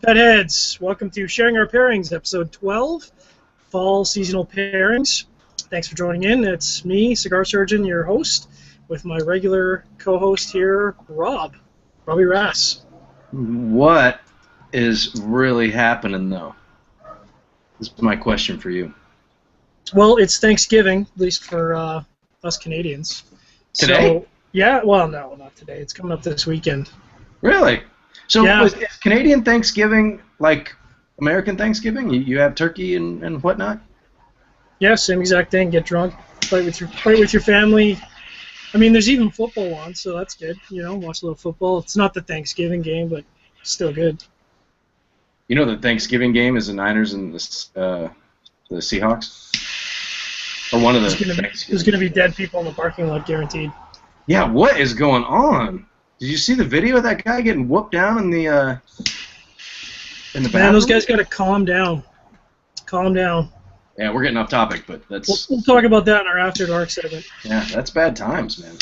Bedheads, welcome to Sharing Our Pairings, episode 12, Fall Seasonal Pairings. Thanks for joining in. It's me, Cigar Surgeon, your host, with my regular co-host here, Robbie Rass. What is really happening, though? This is my question for you. Well, it's Thanksgiving, at least for us Canadians. Today? So, yeah, well, no, not today. It's coming up this weekend. Really? So Yeah. is Canadian Thanksgiving like American Thanksgiving? You have turkey and whatnot? Yeah, same exact thing. Get drunk, play with your family. I mean, there's even football on, so that's good. You know, watch a little football. It's not the Thanksgiving game, but still good. You know the Thanksgiving game is the Niners and the Seahawks? Or one of the There's going to be dead people in the parking lot, guaranteed. Yeah, what is going on? Did you see the video of that guy getting whooped down in the bathroom? Man, those guys got to calm down. Calm down. Yeah, we're getting off topic, but that's... We'll talk about that in our After Dark segment. Yeah, that's bad times, man.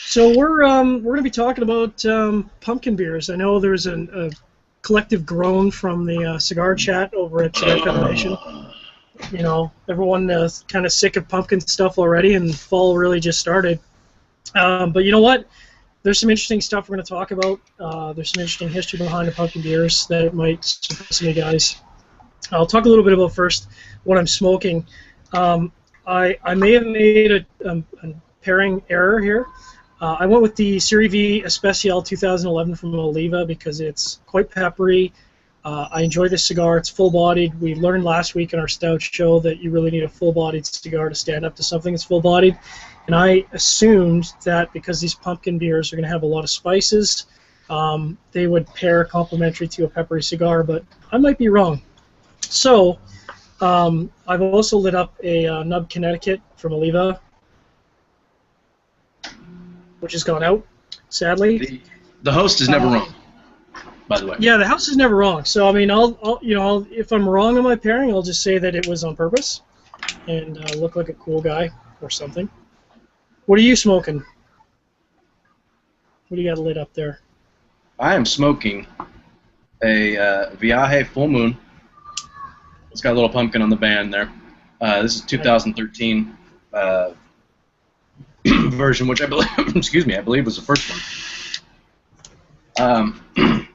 So we're going to be talking about pumpkin beers. I know there's a collective groan from the cigar chat over at Cigar Federation. You know, everyone is kind of sick of pumpkin stuff already, and fall really just started. But you know what? There's some interesting stuff we're going to talk about. There's some interesting history behind the pumpkin beers that might surprise some of you guys. I'll talk a little bit about first what I'm smoking. I may have made a pairing error here. I went with the Serie V Especial 2011 from Oliva because it's quite peppery. I enjoy this cigar. It's full-bodied. We learned last week in our stout show that you really need a full-bodied cigar to stand up to something that's full-bodied. And I assumed that because these pumpkin beers are going to have a lot of spices, they would pair complementary to a peppery cigar, but I might be wrong. So I've also lit up a Nub Connecticut from Oliva, which has gone out, sadly. The host is never wrong, by the way. Yeah, the house is never wrong. So I mean, I'll if I'm wrong on my pairing, I'll just say that it was on purpose and look like a cool guy or something. What are you smoking? What do you got lit up there? I am smoking a Viaje Full Moon. It's got a little pumpkin on the band there. This is 2013 version, which I believe, I believe was the first one.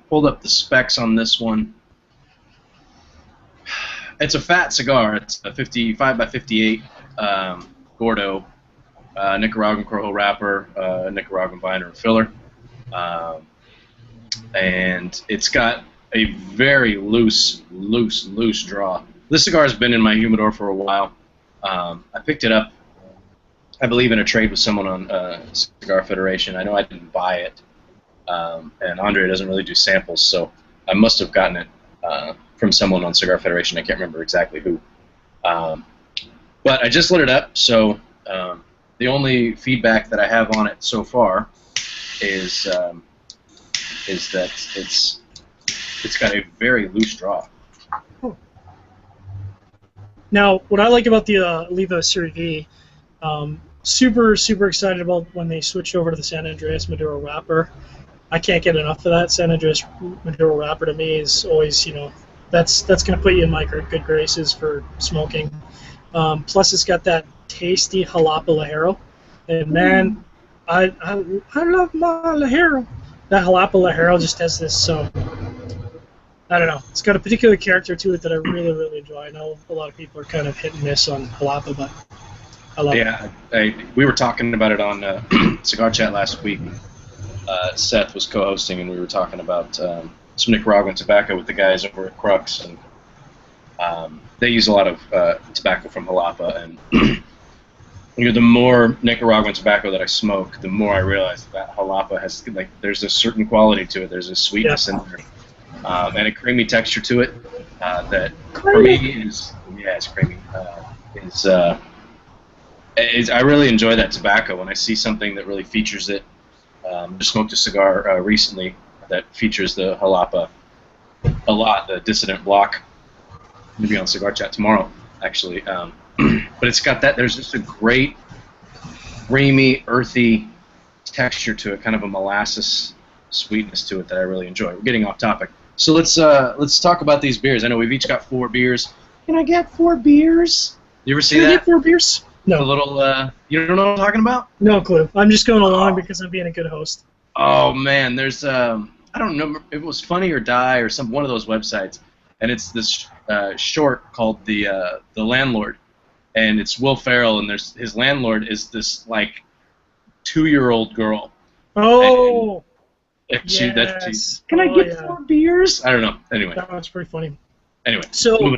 Pulled up the specs on this one. It's a fat cigar. It's a 55 by 58 Gordo. Nicaraguan Corojo wrapper, Nicaraguan binder and filler, and it's got a very loose draw. This cigar has been in my humidor for a while. I picked it up, I believe, in a trade with someone on Cigar Federation. I know I didn't buy it, and Andre doesn't really do samples, so I must have gotten it from someone on Cigar Federation. I can't remember exactly who, but I just lit it up, so. The only feedback that I have on it so far is that it's got a very loose draw. Now, what I like about the Oliva Serie V, super excited about when they switched over to the San Andreas Maduro wrapper. I can't get enough of that. San Andreas Maduro wrapper to me is always, you know, that's going to put you in my good graces for smoking. Plus, it's got that tasty jalapa Ligero, and man, I love my Ligero. That jalapa Ligero just has this I don't know, it's got a particular character to it that I really enjoy. I know a lot of people are kind of hit and miss on jalapa, but I love it. Yeah, we were talking about it on Cigar Chat last week. Seth was co-hosting, and we were talking about some Nicaraguan tobacco with the guys over at Crux, and they use a lot of tobacco from jalapa, and the more Nicaraguan tobacco that I smoke, the more I realize that jalapa has, like, there's a certain quality to it. There's a sweetness in there, and a creamy texture to it that for me is, yeah, it's creamy. I really enjoy that tobacco when I see something that really features it. Just smoked a cigar recently that features the jalapa a lot, the Dissident Block. Maybe on Cigar Chat tomorrow, actually. But it's got that. There's just a great, creamy, earthy texture to it, kind of a molasses sweetness to it that I really enjoy. We're getting off topic. So let's talk about these beers. I know we've each got 4 beers. Can I get 4 beers? You ever see Can I that? get 4 beers? No. The little you don't know what I'm talking about? No clue. I'm just going along because I'm being a good host. Oh man, there's I don't know if it was Funny or Die or one of those websites, and it's this short called the Landlord, and it's Will Ferrell, and his landlord is this like 2-year-old girl. Oh. Yes. Can I get 4 beers? I don't know. Anyway. That was pretty funny. Anyway. So,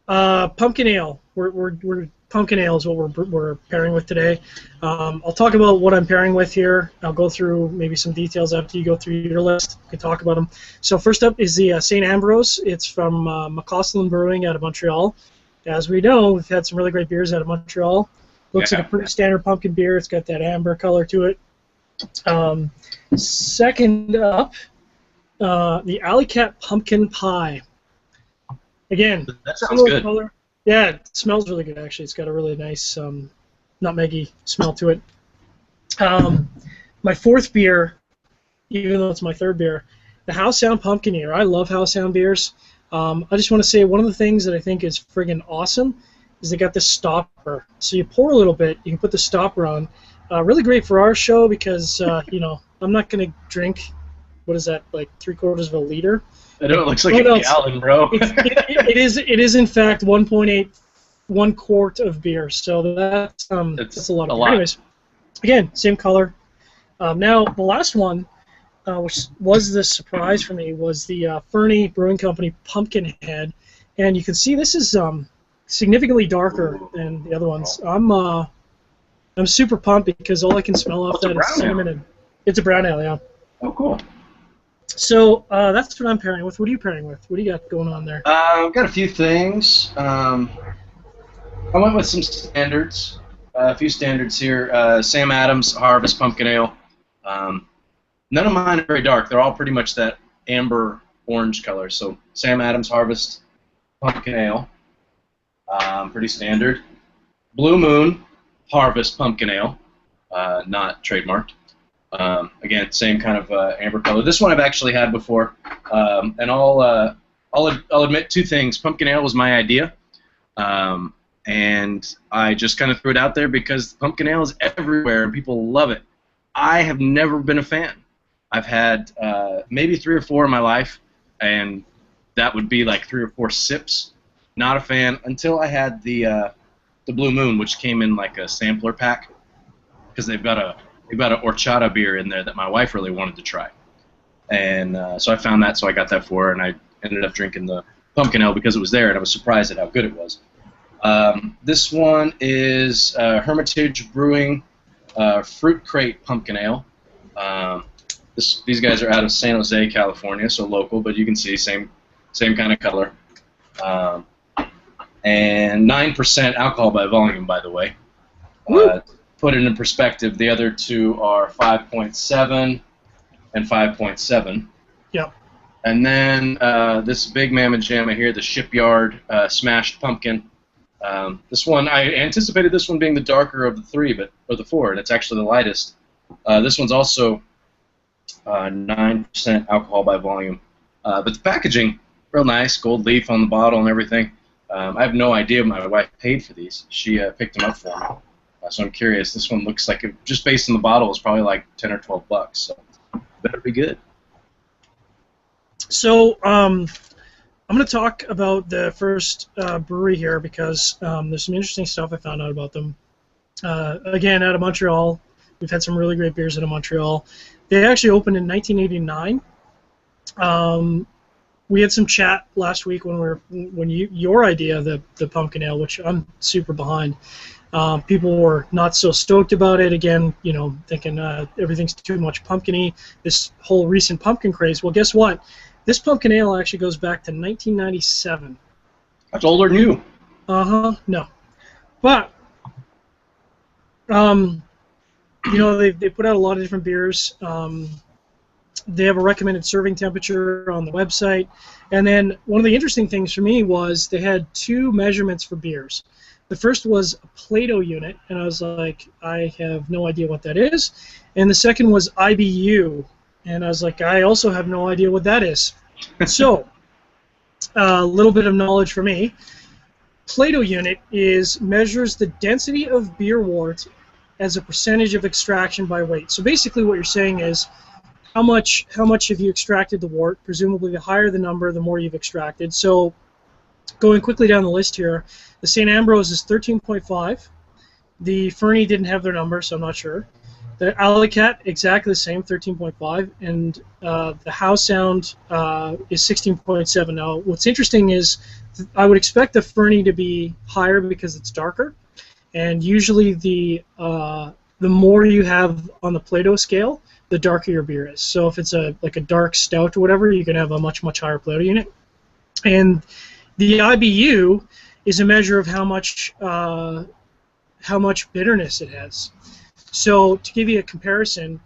pumpkin ale. We're pumpkin ale is what we're pairing with today. I'll talk about what I'm pairing with here. I'll go through maybe some details after you go through your list. We can talk about them. So first up is the St. Ambrose. It's from McCausland Brewing out of Montreal. As we know, we've had some really great beers out of Montreal. Looks like a pretty standard pumpkin beer. It's got that amber color to it. Second up, the Alley Cat Pumpkin Pie. Again, that sounds good. Color. Yeah, it smells really good, actually. It's got a really nice nutmeggy smell to it. My 4th beer, even though it's my 3rd beer, the House Sound Pumpkin Ale. I love House Sound beers. I just want to say one of the things that I think is friggin' awesome is they got this stopper. So you pour a little bit, you can put the stopper on. Really great for our show because, you know, I'm not going to drink, what is that, like 3/4 of a liter? I know it looks like a gallon, bro. It is in fact 1 quart of beer, so that's a lot of beer. Anyways, again, same color. Now the last one, which was the surprise for me, was the Fernie Brewing Company Pumpkinhead, and you can see this is significantly darker than the other ones. I'm super pumped because all I can smell off that is cinnamon and it's a brown ale, yeah. Oh, cool. So that's what I'm pairing with. What are you pairing with? What do you got going on there? I've got a few things. I went with some standards. A few standards here. Sam Adams Harvest Pumpkin Ale. None of mine are very dark. They're all pretty much that amber orange color. So Sam Adams Harvest Pumpkin Ale. Pretty standard. Blue Moon Harvest Pumpkin Ale. Not trademarked. Again, same kind of amber color. This one I've actually had before, and I'll admit 2 things. Pumpkin ale was my idea, and I just kind of threw it out there because pumpkin ale is everywhere and people love it. I have never been a fan. I've had maybe 3 or 4 in my life, and that would be like 3 or 4 sips. Not a fan until I had the Blue Moon, which came in like a sampler pack because they've got an horchata beer in there that my wife really wanted to try. And so I found that, so I got that for her, and I ended up drinking the pumpkin ale because it was there, and I was surprised at how good it was. This one is Hermitage Brewing Fruit Crate Pumpkin Ale. These guys are out of San Jose, California, so local, but you can see same kind of color. And 9% alcohol by volume, by the way. Put it in perspective, the other 2 are 5.7 and 5.7. Yep. And then this big mamma jamma here, the Shipyard Smashed Pumpkin. This one, I anticipated this one being the darker of the 3, or the 4, and it's actually the lightest. This one's also 9% alcohol by volume. But the packaging, real nice, gold leaf on the bottle and everything. I have no idea if my wife paid for these. She picked them up for me. So I'm curious. This one looks like, just based on the bottle, it's probably like 10 or 12 bucks. So better be good. So I'm going to talk about the first brewery here because there's some interesting stuff I found out about them. Again, out of Montreal. We've had some really great beers out of Montreal. They actually opened in 1989. We had some chat last week when your idea, the pumpkin ale, which I'm super behind. People were not so stoked about it. Again, you know, thinking everything's too much pumpkin-y. This whole recent pumpkin craze. Well, guess what? This pumpkin ale actually goes back to 1997. That's older than you. No, but you know, they put out a lot of different beers. They have a recommended serving temperature on the website. And then one of the interesting things for me was they had 2 measurements for beers. The first was a Plato unit, and I was like, I have no idea what that is. And the second was IBU, and I was like, I also have no idea what that is. So, a little bit of knowledge for me. Plato unit measures the density of beer wort as a percentage of extraction by weight. So basically what you're saying is how much have you extracted the wort? Presumably the higher the number, the more you've extracted. So going quickly down the list here, the St. Ambrose is 13.5. The Fernie didn't have their number, so I'm not sure. The Alicat, exactly the same, 13.5. And the House Sound is 16.7. Now, what's interesting is I would expect the Fernie to be higher because it's darker. And usually the more you have on the Plato scale, the darker your beer is. So if it's like a dark stout or whatever, you can have a much higher Plato unit. And the IBU is a measure of how much bitterness it has. So to give you a comparison,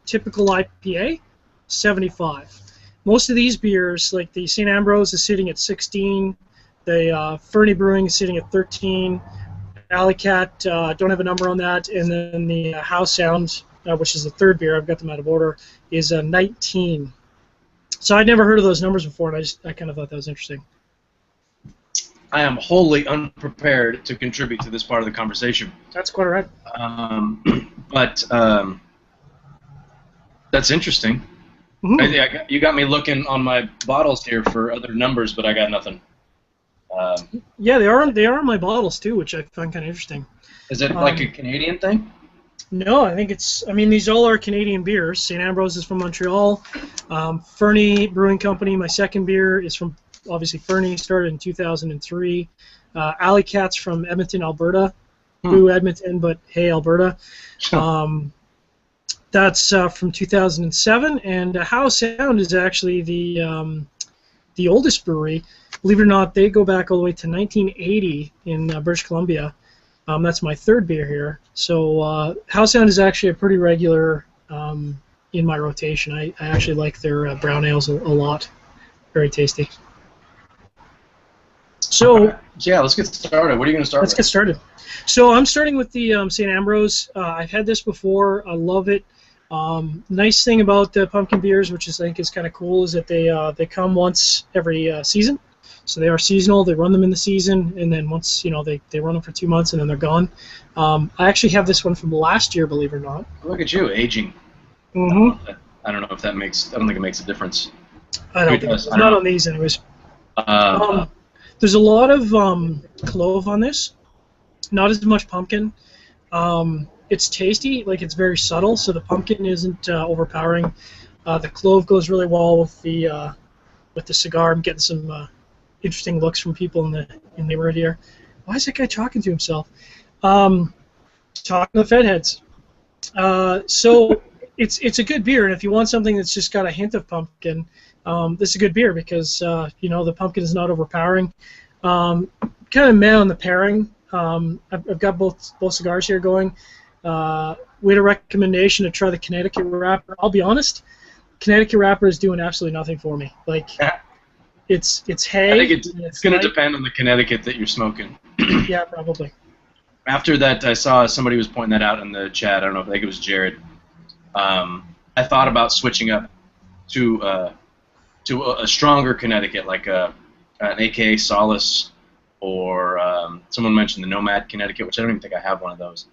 typical IPA, 75. Most of these beers, like the St. Ambrose, is sitting at 16. The Fernie Brewing is sitting at 13. Alicat, don't have a number on that, and then the House Sound, which is the third beer, I've got them out of order, is 19. So I'd never heard of those numbers before, and I kind of thought that was interesting. I am wholly unprepared to contribute to this part of the conversation. That's quite all right. But that's interesting. Mm-hmm. You got me looking on my bottles here for other numbers, but I got nothing. Yeah, they are on my bottles too, which I find kind of interesting. Is it like a Canadian thing? No, I think these all are Canadian beers. St. Ambrose is from Montreal. Fernie Brewing Company, my second beer, is from, obviously, Fernie, started in 2003. Alicat's from Edmonton, Alberta. Boo Edmonton, but hey, Alberta. That's from 2007. And House Sound is actually the oldest brewery. Believe it or not, they go back all the way to 1980 in British Columbia. That's my third beer here. So House Sound is actually a pretty regular in my rotation. I actually like their brown ales a lot. Very tasty. So yeah, let's get started. What are you going to start with? Let's get started. So I'm starting with the St. Ambrose. I've had this before. I love it. Nice thing about the pumpkin beers, which I think is kind of cool, is that they come once every season. So they are seasonal. They run them in the season, and then once they run them for 2 months, and then they're gone. I actually have this one from last year, believe it or not. Look at you, aging. Mm-hmm. I don't know if that makes. I don't think it makes a difference. I don't think it's not on these, anyways. There's a lot of clove on this. Not as much pumpkin. It's tasty, like it's very subtle, so the pumpkin isn't overpowering. The clove goes really well with the cigar. I'm getting some interesting looks from people in the neighborhood here. Why is that guy talking to himself? Talking to the Fed heads. So it's a good beer, and if you want something that's just got a hint of pumpkin, this is a good beer because the pumpkin is not overpowering. Kind of meh on the pairing. I've got both cigars here going. We had a recommendation to try the Connecticut wrapper. I'll be honest, Connecticut wrapper is doing absolutely nothing for me. Like, it's hay. I think it's going to depend on the Connecticut that you're smoking. Yeah, probably. After that, I saw somebody was pointing that out in the chat. I don't know, I think it was Jared. I thought about switching up to a stronger Connecticut, like an AKA Solace, or someone mentioned the Nomad Connecticut, which I don't even think I have one of those.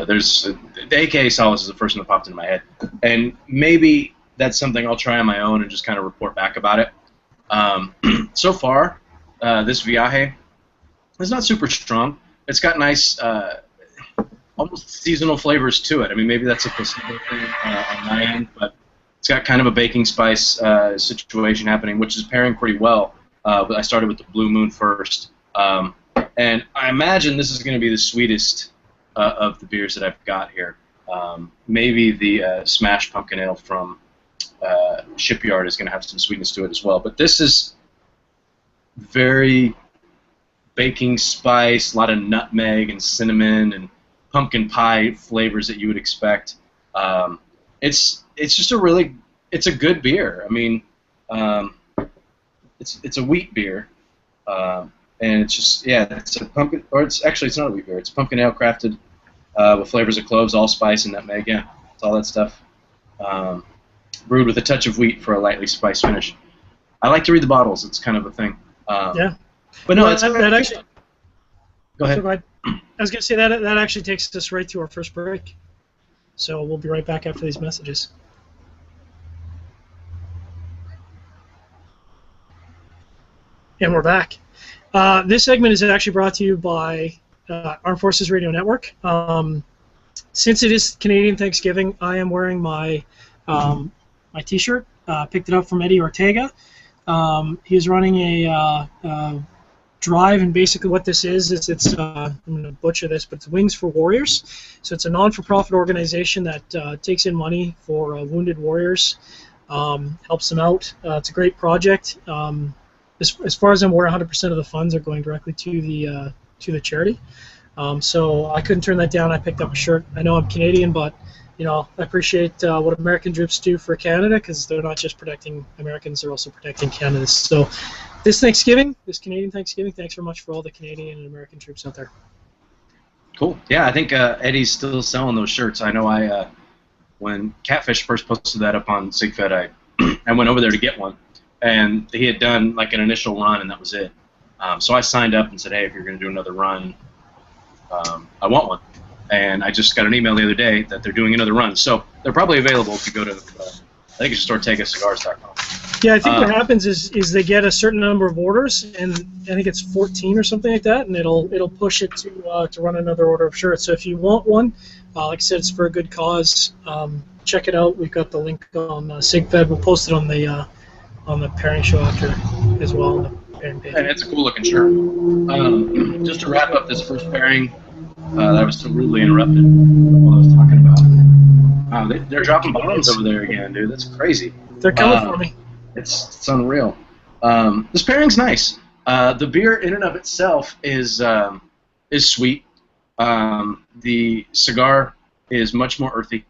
There's the AKA Solace is the first one that popped into my head, and maybe that's something I'll try on my own and just kind of report back about it. So far, this Viaje is not super strong. It's got nice, almost seasonal flavors to it. I mean, maybe that's a placebo thing on my end, but it's got kind of a baking spice situation happening, which is pairing pretty well. But I started with the Blue Moon first. And I imagine this is going to be the sweetest of the beers that I've got here. Maybe the Smash Pumpkin Ale from Shipyard is going to have some sweetness to it as well. But this is very baking spice, a lot of nutmeg and cinnamon and pumpkin pie flavors that you would expect. It's just it's a good beer. I mean, it's a wheat beer. And it's just, it's a pumpkin, or it's not a wheat beer. It's a pumpkin ale crafted with flavors of cloves, allspice, and nutmeg. Yeah, it's all that stuff. brewed with a touch of wheat for a lightly spiced finish. I like to read the bottles. It's kind of a thing. Yeah. But no, Well, it's that actually. Go ahead. So go ahead. I was going to say that actually takes us right to our first break. So we'll be right back after these messages. And we're back. This segment is actually brought to you by Armed Forces Radio Network. Since it is Canadian Thanksgiving, I am wearing my my T-shirt. Picked it up from Eddie Ortega. He's running a drive, and basically what this is it's I'm going to butcher this, but it's Wings for Warriors. So it's a non-for-profit organization that takes in money for wounded warriors, helps them out. It's a great project. As far as I'm aware, 100% of the funds are going directly to the charity. So I couldn't turn that down. I picked up a shirt. I know I'm Canadian, but I appreciate what American troops do for Canada, because they're not just protecting Americans, they're also protecting Canada. So this Canadian Thanksgiving, thanks very much for all the Canadian and American troops out there. Cool. Yeah, I think Eddie's still selling those shirts. I know when Catfish first posted that up on SigFed, I went over there to get one, and he had done like an initial run, and that was it. So I signed up and said, hey, if you're going to do another run, I want one. And I just got an email the other day that they're doing another run. So they're probably available if you go to, I think it's just OrtegaCigars.com. Yeah, I think what happens is they get a certain number of orders, and I think it's 14 or something like that, and it'll push it to run another order of shirts. So if you want one, like I said, it's for a good cause. Check it out. We've got the link on SigFed. We'll post it on the pairing show after as well. On the pairing page. And it's a cool looking shirt. Just to wrap up this first pairing, that I was so rudely interrupted while I was talking about. They're dropping bombs over there again, dude. That's crazy. They're coming for me. It's unreal. This pairing's nice. The beer in and of itself is sweet. The cigar is much more earthy,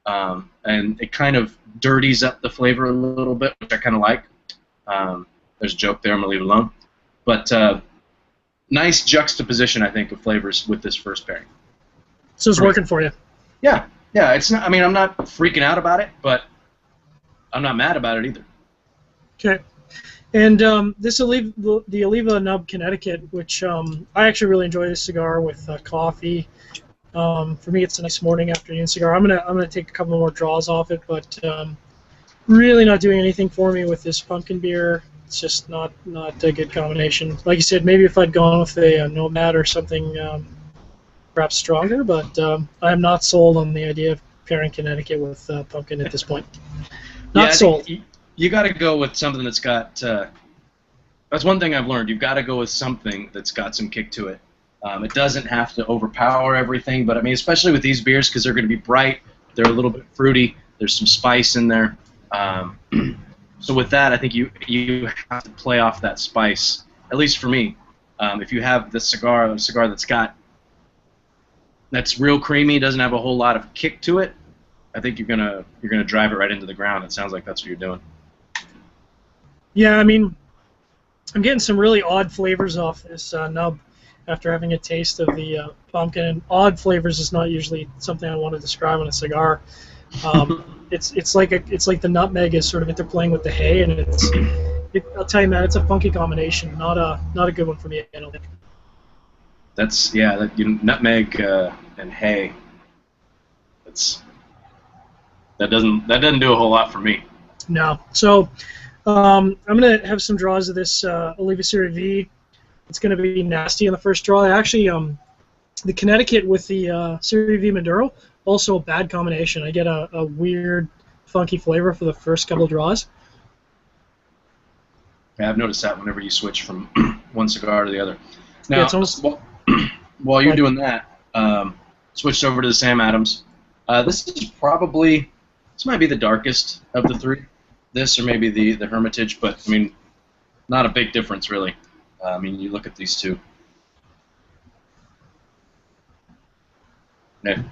and it kind of dirties up the flavor a little bit, which I kind of like. There's a joke there. I'm gonna leave it alone. But nice juxtaposition, I think, of flavors with this first pairing. So it's working for you. Yeah. It's not. I mean, I'm not freaking out about it, but I'm not mad about it either. Okay. And this the Oliva Nub Connecticut, which I actually really enjoy this cigar with coffee. For me, it's a nice morning, afternoon cigar. I'm gonna take a couple more draws off it, but really not doing anything for me with this pumpkin beer. It's just not a good combination. Like you said, maybe if I'd gone with a Nomad or something perhaps stronger, but I'm not sold on the idea of pairing Connecticut with pumpkin at this point. Not sold. You got to go with something that's got. That's one thing I've learned. You've got to go with something that's got some kick to it. It doesn't have to overpower everything, but I mean, especially with these beers, because they're going to be bright, they're a little bit fruity. There's some spice in there. So with that, I think you have to play off that spice. At least for me, if you have a cigar that's real creamy, doesn't have a whole lot of kick to it, I think you're gonna drive it right into the ground. It sounds like that's what you're doing. Yeah, I mean, I'm getting some really odd flavors off this nub after having a taste of the pumpkin. And odd flavors is not usually something I want to describe on a cigar. It's like the nutmeg is sort of interplaying with the hay, and I'll tell you, man, it's a funky combination. Not a good one for me, I don't think. That's nutmeg and hay. That doesn't do a whole lot for me. No. So I'm gonna have some draws of this Oliva Serie V. It's gonna be nasty in the first draw. Actually, the Connecticut with the Serie V Maduro, also a bad combination. I get a weird, funky flavor for the first couple of draws. Yeah, I've noticed that whenever you switch from one cigar to the other. Now, yeah, it's almost, while you're doing that, switched over to the Sam Adams. This might be the darkest of the three. This or maybe the Hermitage, but I mean, not a big difference really. I mean, you look at these two. Yeah.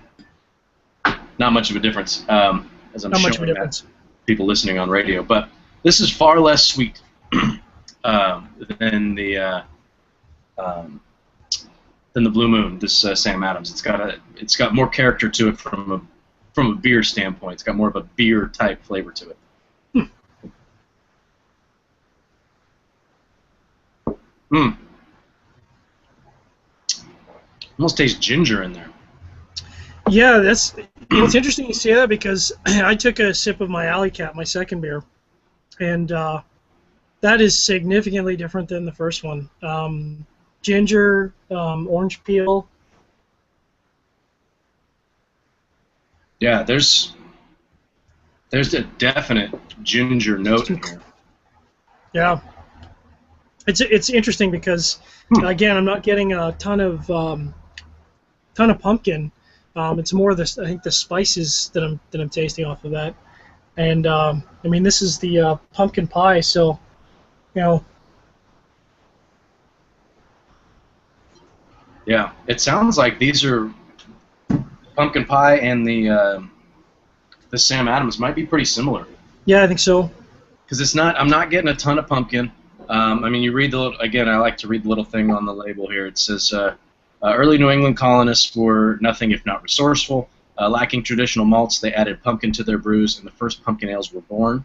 Not much of a difference, as I'm showing that people listening on radio. But this is far less sweet than the Blue Moon. This Sam Adams. It's got more character to it from a beer standpoint. It's got more of a beer type flavor to it. Mm. Almost tastes ginger in there. Yeah, that's. It's interesting you say that because I took a sip of my Alley Cat, my second beer, and that is significantly different than the first one. Ginger, orange peel. Yeah, there's a definite ginger note in here. Yeah, it's interesting because again, I'm not getting a ton of pumpkin. It's more I think the spices that I'm tasting off of that. And I mean, this is the pumpkin pie, so you know. Yeah, it sounds like these are pumpkin pie and the Sam Adams might be pretty similar. Yeah, I think so. Because it's not. I'm not getting a ton of pumpkin. I mean, you read the little. Again, I like to read the little thing on the label here. It says, "Early New England colonists were nothing if not resourceful. Lacking traditional malts, they added pumpkin to their brews, and the first pumpkin ales were born.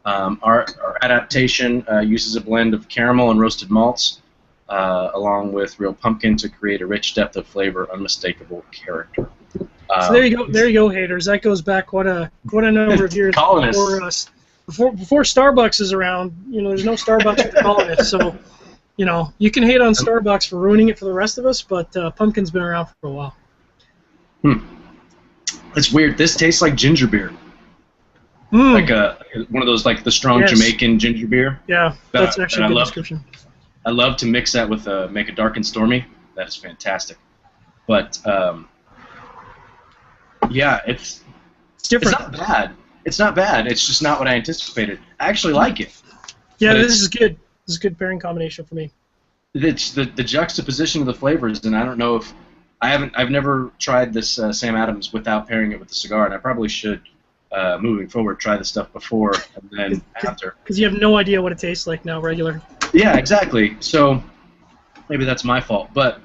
Our adaptation uses a blend of caramel and roasted malts, along with real pumpkin to create a rich depth of flavor, unmistakable character." So there you go. There you go, haters. That goes back quite a number of years before us. Before Starbucks is around, you know, there's no Starbucks with the colonists. So, you know, you can hate on Starbucks for ruining it for the rest of us, but pumpkin's been around for a while. It's weird. This tastes like ginger beer. Like one of those, like the strong Jamaican ginger beer. Yeah, that's actually a good description. I love to mix that with make a dark and stormy. That is fantastic. But yeah, it's different. It's not bad. It's not bad. It's just not what I anticipated. I actually like it. Yeah, this is good. This is a good pairing combination for me. It's the juxtaposition of the flavors, and I don't know if I've never tried this Sam Adams without pairing it with the cigar, and I probably should. Moving forward, try the stuff before and then after. Because you have no idea what it tastes like now, regular. Yeah, exactly. So maybe that's my fault, but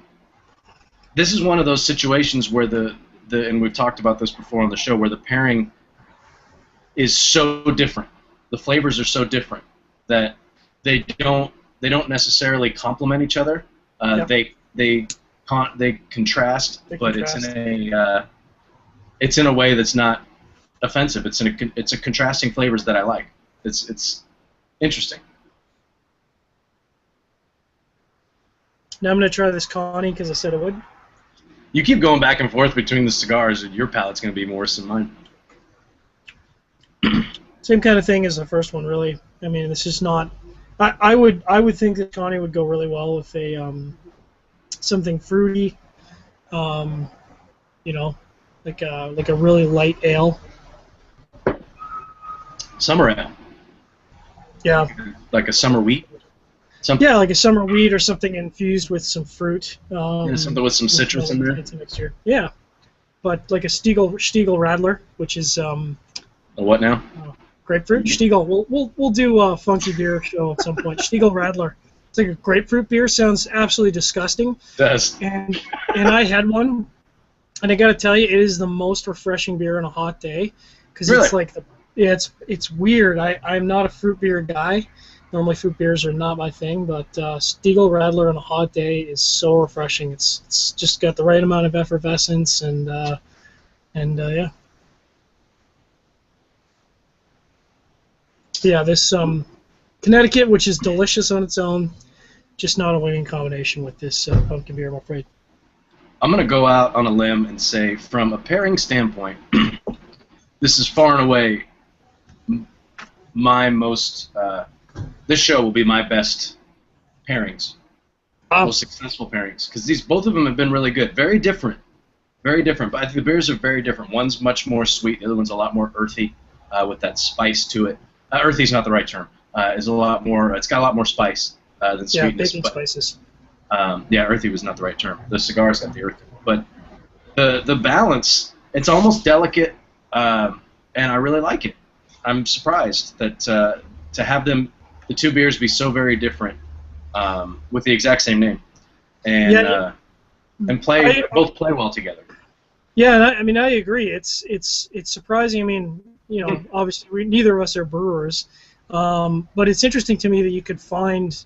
this is one of those situations where and we've talked about this before on the show, where the pairing is so different. The flavors are so different that they don't necessarily complement each other. They contrast, but it's in a way that's not offensive. It's a contrasting flavors that I like. It's interesting. Now I'm gonna try this Connie because I said I would. You keep going back and forth between the cigars, and your palate's gonna be worse than mine. Same kind of thing as the first one, really. I mean, this is not. I would think that Connie would go really well with a something fruity, you know, like a really light ale. Summer ale. Yeah. Like a summer wheat. Yeah, like a summer wheat or something infused with some fruit. Something with some citrus in there. It's a mixture. Yeah, but like a Stiegl Radler, which is a what now? Grapefruit. Stiegl. We'll do a funky beer show at some point. Stiegl Radler. It's like a grapefruit beer. Sounds absolutely disgusting. It does. And I had one, and I got to tell you, it is the most refreshing beer on a hot day because really? It's like it's weird. I'm not a fruit beer guy. Normally fruit beers are not my thing, but Stiegl Radler on a hot day is so refreshing. It's just got the right amount of effervescence and yeah. Yeah, this Connecticut, which is delicious on its own, just not a winning combination with this pumpkin beer, I'm afraid. I'm going to go out on a limb and say, from a pairing standpoint, this is far and away my most. This show will be my best pairings, most successful pairings, because both of them have been really good. Very different, but I think the beers are very different. One's much more sweet, the other one's a lot more earthy, with that spice to it. Earthy is not the right term. It's got a lot more spice than sweetness. Yeah, baking spices. Yeah, earthy was not the right term. The cigar's got the earthy, but the balance, it's almost delicate, and I really like it. I'm surprised that to have the two beers be so very different, with the exact same name, and both play well together. Yeah, I mean I agree. It's surprising. I mean, you know, obviously neither of us are brewers, but it's interesting to me that you could find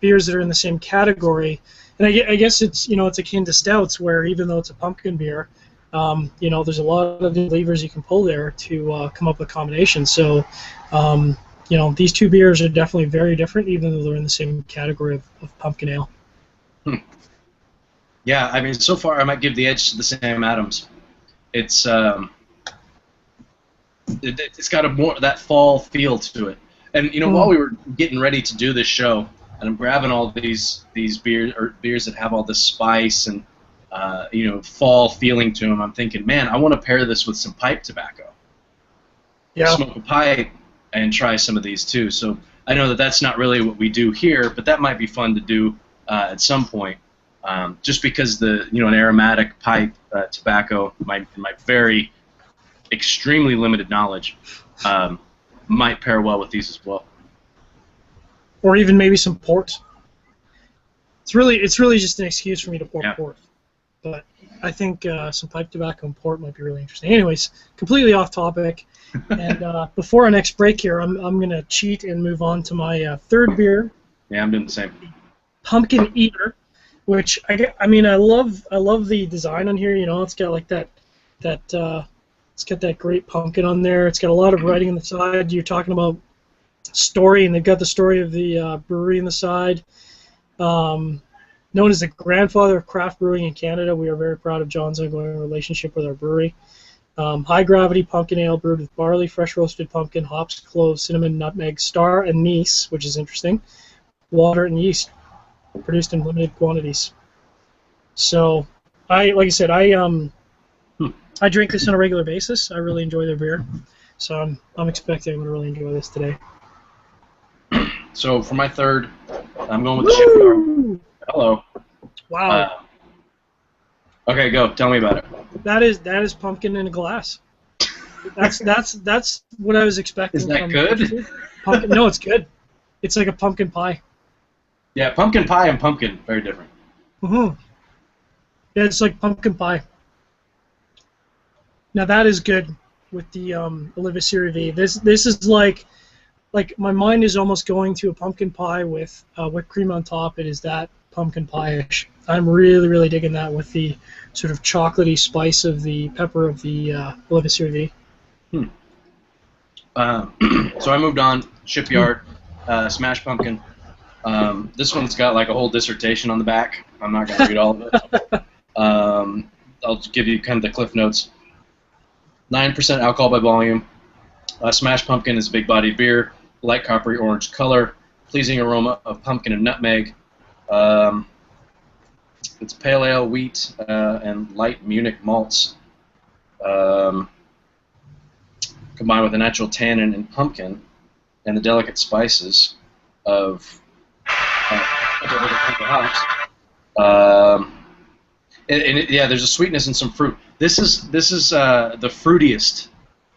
beers that are in the same category. And I guess it's it's akin to stouts, where even though it's a pumpkin beer, there's a lot of levers you can pull there to come up with combinations. So these two beers are definitely very different, even though they're in the same category of pumpkin ale. Yeah, I mean, so far I might give the edge to the Sam Adams. It's it's got a more that fall feel to it. And while we were getting ready to do this show, and I'm grabbing all these beers that have all this spice and fall feeling to them, I'm thinking, man, I want to pair this with some pipe tobacco. Yeah. Smoke a pipe and try some of these too. So I know that that's not really what we do here, but that might be fun to do at some point. Just because an aromatic pipe tobacco, my very extremely limited knowledge, might pair well with these as well. Or even maybe some port. It's really just an excuse for me to pour port. But I think some pipe tobacco and port might be really interesting. Anyways, completely off topic. And before our next break here, I'm going to cheat and move on to my third beer. Yeah, I'm doing the same. Pumpkin Eater, which I love the design on here. It's got like that it's got that great pumpkin on there. It's got a lot of writing on the side. You're talking about story, and they've got the story of the brewery on the side. Known as the grandfather of craft brewing in Canada, we are very proud of John's ongoing relationship with our brewery. High gravity pumpkin ale brewed with barley, fresh roasted pumpkin, hops, cloves, cinnamon, nutmeg, star anise, which is interesting, water, and yeast, produced in limited quantities. So, I drink this on a regular basis. I really enjoy their beer, so I'm expecting I'm going to really enjoy this today. So for my third, I'm going with the Shipyard. Hello. Wow. Okay, go. Tell me about it. That is pumpkin in a glass. That's what I was expecting. Is that good? Pumpkin, no, it's good. It's like a pumpkin pie. Yeah, pumpkin pie and pumpkin, very different. Yeah, it's like pumpkin pie. Now that is good with the Oliva Serie V. This is like my mind is almost going to a pumpkin pie with whipped cream on top. It is that pumpkin pie-ish. I'm really, really digging that with the sort of chocolatey spice of the pepper of the Oliva Serie V. So I moved on. Shipyard, Smash Pumpkin. This one's got like a whole dissertation on the back. I'm not going to read all of it. I'll just give you kind of the cliff notes. 9% alcohol by volume. Smash Pumpkin is a big-bodied beer, light coppery orange color, pleasing aroma of pumpkin and nutmeg. It's pale ale, wheat, and light Munich malts, combined with a natural tannin and pumpkin, and the delicate spices of hops. There's a sweetness and some fruit. This is the fruitiest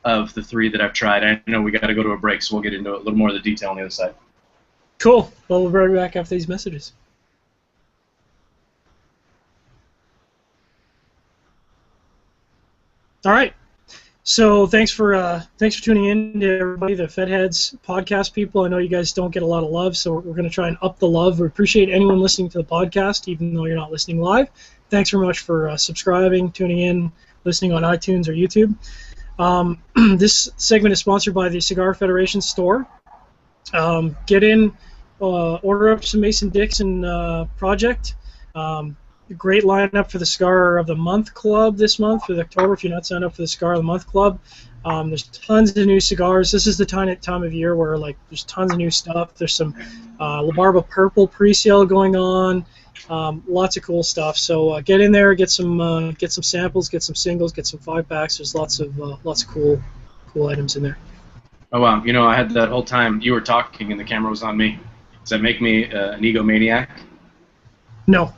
of the three that I've tried. I know we got to go to a break, so we'll get into a little more of the detail on the other side. Cool. Well, we'll be right back after these messages. All right. So thanks for tuning in to everybody, the Fedheads podcast people. I know you guys don't get a lot of love, so we're going to try and up the love. We appreciate anyone listening to the podcast, even though you're not listening live. Thanks very much for subscribing, tuning in, listening on iTunes or YouTube. This segment is sponsored by the Cigar Federation store. Get in, order up some Mason-Dixon project. Great lineup for the Cigar of the Month Club this month for October. If you're not signed up for the Cigar of the Month Club, there's tons of new cigars. This is the time of year where there's tons of new stuff. There's some La Barba Purple pre-sale going on. Lots of cool stuff. So get in there, get some samples, get some singles, get some 5-packs. There's lots of cool items in there. Oh wow! I had that whole time you were talking and the camera was on me. Does that make me an egomaniac? No.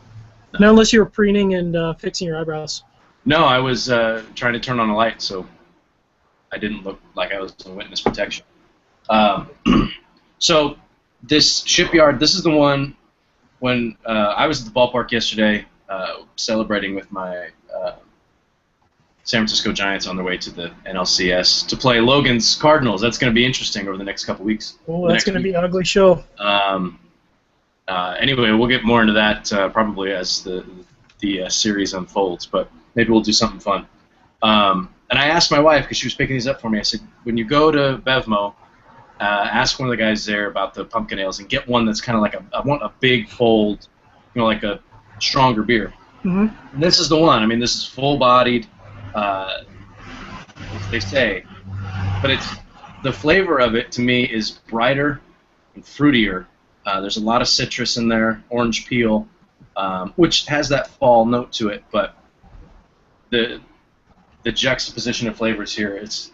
Not unless you were preening and fixing your eyebrows. No, I was trying to turn on a light, so I didn't look like I was in witness protection. So this Shipyard, this is the one when I was at the ballpark yesterday celebrating with my San Francisco Giants on their way to the NLCS to play Logan's Cardinals. That's going to be interesting over the next couple weeks. Oh, that's going to be an ugly show. Anyway, we'll get more into that probably as the series unfolds, but maybe we'll do something fun. And I asked my wife, because she was picking these up for me, I said, when you go to Bevmo, ask one of the guys there about the pumpkin ales and get one that's kind of like I want a big, bold, like a stronger beer. Mm-hmm. And this is the one. I mean, this is full-bodied, as they say, but the flavor of it to me is brighter and fruitier. There's a lot of citrus in there, orange peel, which has that fall note to it, but the juxtaposition of flavors here it's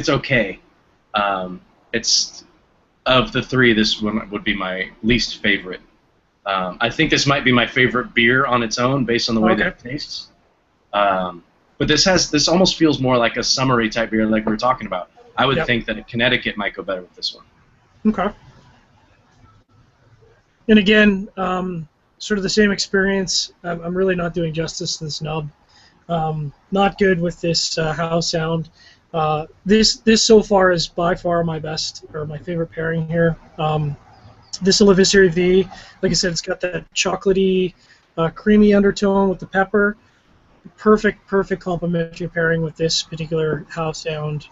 okay. It's of the three, this one would be my least favorite. I think this might be my favorite beer on its own, based on the way that it tastes. But this almost feels more like a summery type beer, like we were talking about. I would think that a Connecticut might go better with this one. Okay. And again, sort of the same experience. I'm really not doing justice to this nub. Not good with this house sound. This so far is by far my best, or my favorite pairing here. This Olivisery V, like I said, it's got that chocolatey, creamy undertone with the pepper. Perfect complementary pairing with this particular house sound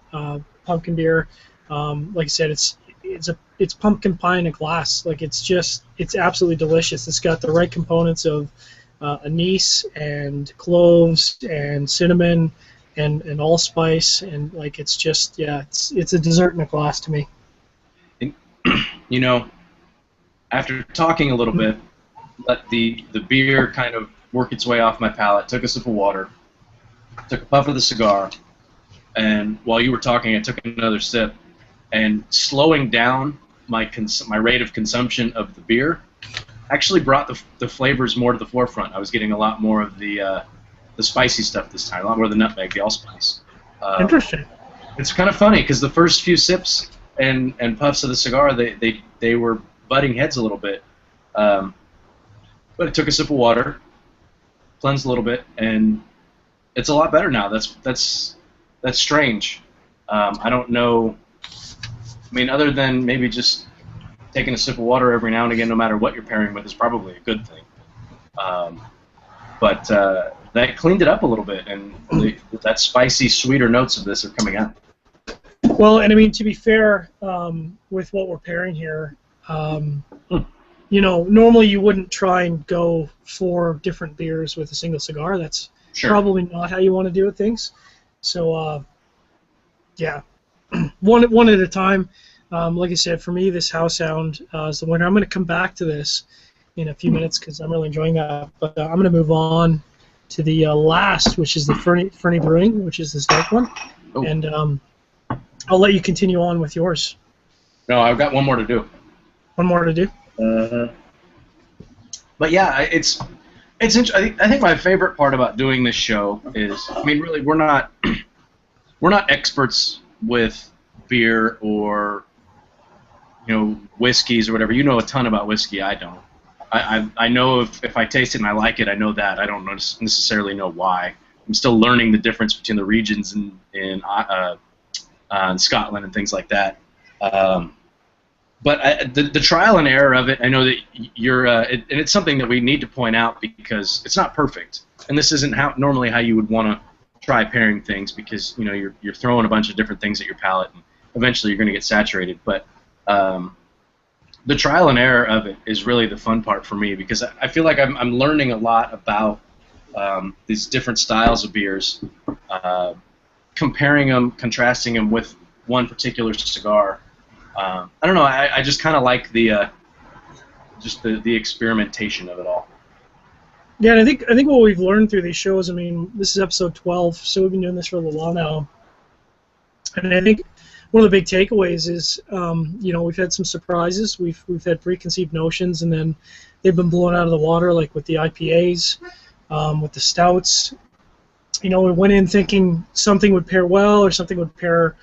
pumpkin beer. Like I said, it's pumpkin pie in a glass. Like it's absolutely delicious. It's got the right components of anise and cloves and cinnamon and allspice, and like it's a dessert in a glass to me. After talking a little bit, let the beer kind of work its way off my palate, took a sip of water, took a puff of the cigar, and while you were talking, I took another sip, and slowing down my rate of consumption of the beer actually brought the flavors more to the forefront. I was getting a lot more of the spicy stuff this time, a lot more of the nutmeg, the allspice. Interesting. It's kind of funny because the first few sips and puffs of the cigar, they were butting heads a little bit, but it took a sip of water, cleansed a little bit, and it's a lot better now. That's strange. I don't know. I mean, other than maybe just taking a sip of water every now and again, no matter what you're pairing with, is probably a good thing. But that cleaned it up a little bit, and that spicy, sweeter notes of this are coming out. Well, and I mean, to be fair, with what we're pairing here, normally you wouldn't try and go 4 different beers with a single cigar. That's probably not how you want to do things. So, yeah, one at a time. Like I said, for me, this house sound is the winner. I'm going to come back to this in a few minutes because I'm really enjoying that. But I'm going to move on to the last, which is the Fernie Brewing, which is this dark one. Oh. And I'll let you continue on with yours. No, I've got one more to do. One more to do? But yeah, it's interesting. I think my favorite part about doing this show is, I mean, really, we're not experts with beer or whiskeys or whatever. You know a ton about whiskey. I don't. I know if I taste it and I like it, I know that. I don't necessarily know why. I'm still learning the difference between the regions in Scotland and things like that. But the trial and error of it, I know that you're, and it's something that we need to point out because it's not perfect, and this isn't normally how you would want to try pairing things, because you're throwing a bunch of different things at your palate, and eventually you're going to get saturated. But the trial and error of it is really the fun part for me, because I feel like I'm learning a lot about these different styles of beers, comparing them, contrasting them with one particular cigar. I don't know. I just kind of like the experimentation of it all. Yeah, and I think what we've learned through these shows. I mean, this is episode 12, so we've been doing this for a little while now. And I think one of the big takeaways is, we've had some surprises. We've had preconceived notions, and then they've been blown out of the water, like with the IPAs, with the stouts. We went in thinking something would pair well or something would pair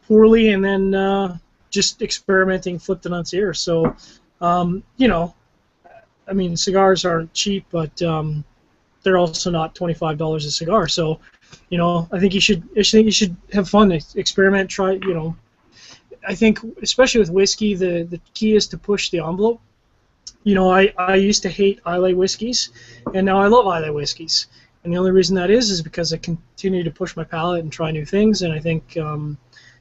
poorly, and then just experimenting flipped it on its ear. So, I mean, cigars aren't cheap, but they're also not $25 a cigar. So, I think you should have fun, experiment, try. I think especially with whiskey, the key is to push the envelope. I used to hate Islay whiskeys, and now I love Islay whiskeys. And the only reason that is because I continue to push my palate and try new things. And I think,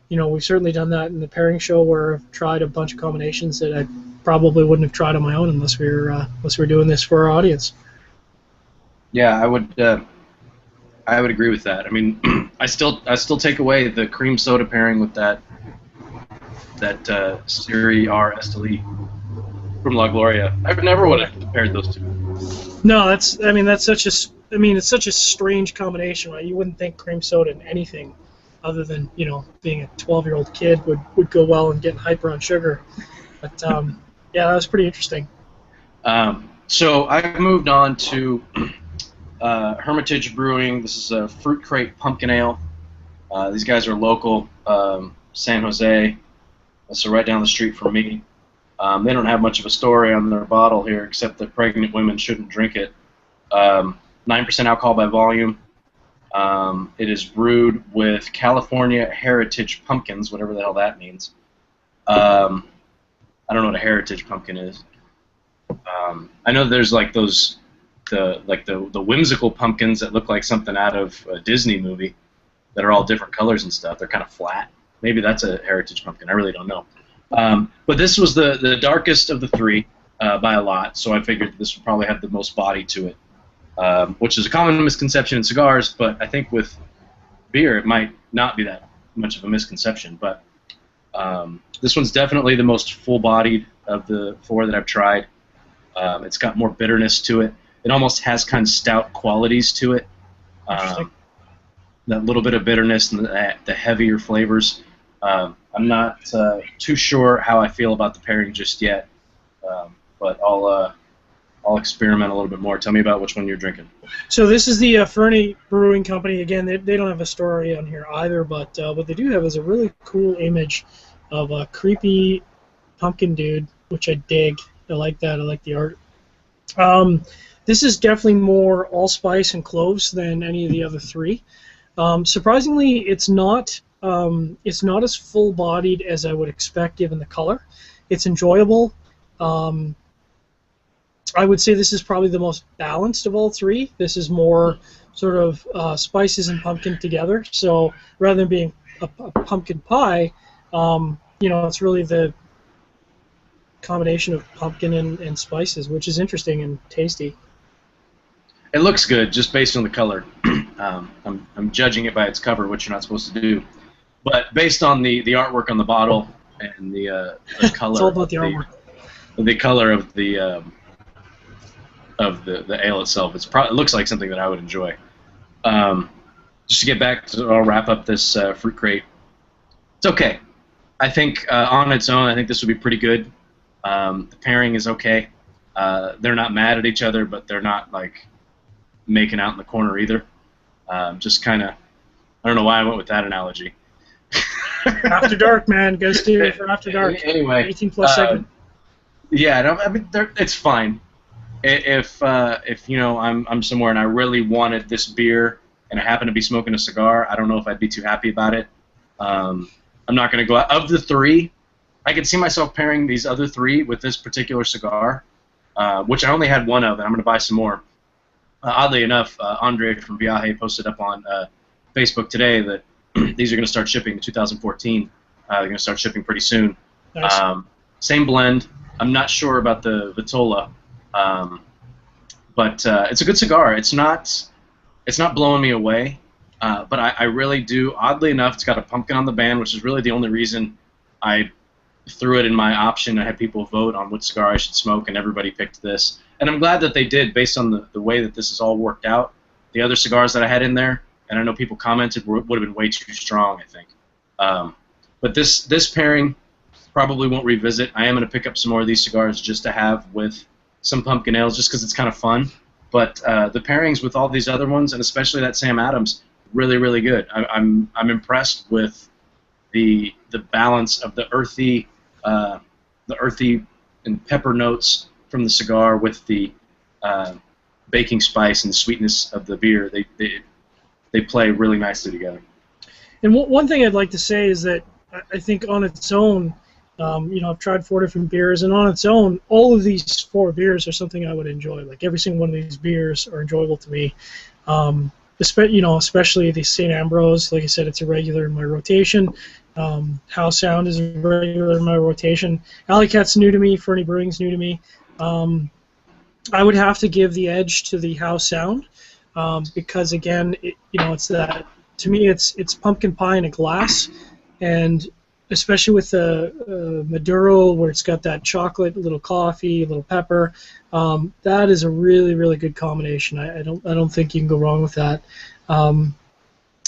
we've certainly done that in the pairing show where I've tried a bunch of combinations that I probably wouldn't have tried on my own unless we're doing this for our audience. Yeah, I would agree with that. I mean, I still take away the cream soda pairing with that Siri R Esteli from La Gloria. I never would have paired those two. No, it's such a strange combination, right? You wouldn't think cream soda and anything other than, being a 12-year-old kid would go well and getting hyper on sugar. But, yeah, that was pretty interesting. So I moved on to Hermitage Brewing. This is a Fruit Crate Pumpkin Ale. These guys are local, San Jose, so right down the street from me. They don't have much of a story on their bottle here, except that pregnant women shouldn't drink it. 9% alcohol by volume. It is brewed with California Heritage pumpkins, whatever the hell that means. I don't know what a heritage pumpkin is. I know there's like the whimsical pumpkins that look like something out of a Disney movie that are all different colors and stuff. They're kind of flat. Maybe that's a heritage pumpkin. I really don't know. But this was the darkest of the three by a lot, so I figured this would probably have the most body to it, which is a common misconception in cigars, but I think with beer it might not be that much of a misconception. But this one's definitely the most full-bodied of the four that I've tried. It's got more bitterness to it. It almost has kind of stout qualities to it. That little bit of bitterness and the heavier flavors. I'm not too sure how I feel about the pairing just yet, but I'll experiment a little bit more. Tell me about which one you're drinking. So this is the Fernie Brewing Company. Again, they don't have a story on here either, but what they do have is a really cool image of a creepy pumpkin dude, which I dig. I like that. I like the art. This is definitely more allspice and cloves than any of the other three. Surprisingly, it's not as full-bodied as I would expect given the color. It's enjoyable. I would say this is probably the most balanced of all three. This is more sort of spices and pumpkin together. So rather than being a pumpkin pie, it's really the combination of pumpkin and spices, which is interesting and tasty. It looks good just based on the color. I'm judging it by its cover, which you're not supposed to do. But based on the artwork on the bottle and the color, it's all about the artwork. The color of the ale itself, it looks like something that I would enjoy. Just to get back to, I'll wrap up this Fruit Crate. It's okay. I think on its own, I think this would be pretty good. The pairing is okay. They're not mad at each other, but they're not like making out in the corner either. Just kind of, I don't know why I went with that analogy. After dark, man. Go stay for after dark. Anyway, 18+ segment. Yeah, I mean, it's fine. If I'm somewhere and I really wanted this beer and I happen to be smoking a cigar, I don't know if I'd be too happy about it. I'm not going to go out. Of the three, I could see myself pairing these other three with this particular cigar, which I only had one of, and I'm going to buy some more. Oddly enough, Andre from Viaje posted up on Facebook today that these are going to start shipping in 2014. They're going to start shipping pretty soon. Nice. Same blend. I'm not sure about the Vitola, but it's a good cigar. It's not blowing me away, but I really do. Oddly enough, it's got a pumpkin on the band, which is really the only reason I threw it in my option. I had people vote on which cigar I should smoke, and everybody picked this. And I'm glad that they did, based on the way that this has all worked out. The other cigars that I had in there, and I know people commented, would have been way too strong, I think. But this pairing probably won't revisit. I am going to pick up some more of these cigars just to have with some pumpkin ales, just because it's kind of fun. But the pairings with all these other ones, and especially that Sam Adams, really, really good. I'm impressed with the balance of the earthy and pepper notes from the cigar with the baking spice and the sweetness of the beer. They play really nicely together. And one thing I'd like to say is that I think on its own, I've tried 4 different beers, and on its own, all of these 4 beers are something I would enjoy. Like every single one of these beers are enjoyable to me. Especially the St. Ambrose. Like I said, it's a regular in my rotation. House Sound is a regular in my rotation. Alley Cat's new to me. Fernie Brewing's new to me. I would have to give the edge to the House Sound because again, it's that, to me, it's pumpkin pie in a glass, and especially with the Maduro, where it's got that chocolate, a little coffee, a little pepper, that is a really, really good combination. I don't think you can go wrong with that.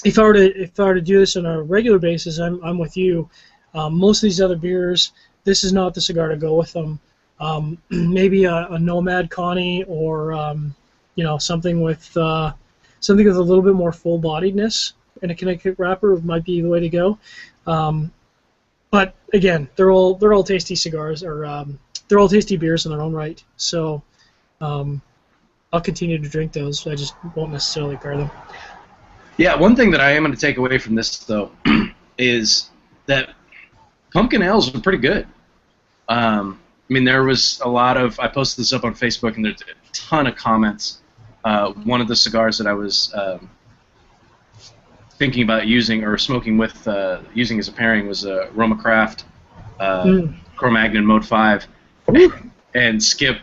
If I were to do this on a regular basis, I'm with you. Most of these other beers, this is not the cigar to go with them. Maybe a Nomad Connie, or something with a little bit more full-bodiedness, and a Connecticut wrapper might be the way to go. But again, they're all tasty cigars, or they're all tasty beers in their own right. So I'll continue to drink those. I just won't necessarily pair them. Yeah, one thing that I am going to take away from this, though, is that pumpkin ales are pretty good. There was a lot of... I posted this up on Facebook, and there's a ton of comments. One of the cigars that I was thinking about using or smoking with, using as a pairing, was Roma Craft Cro-Magnon Mode 5. And Skip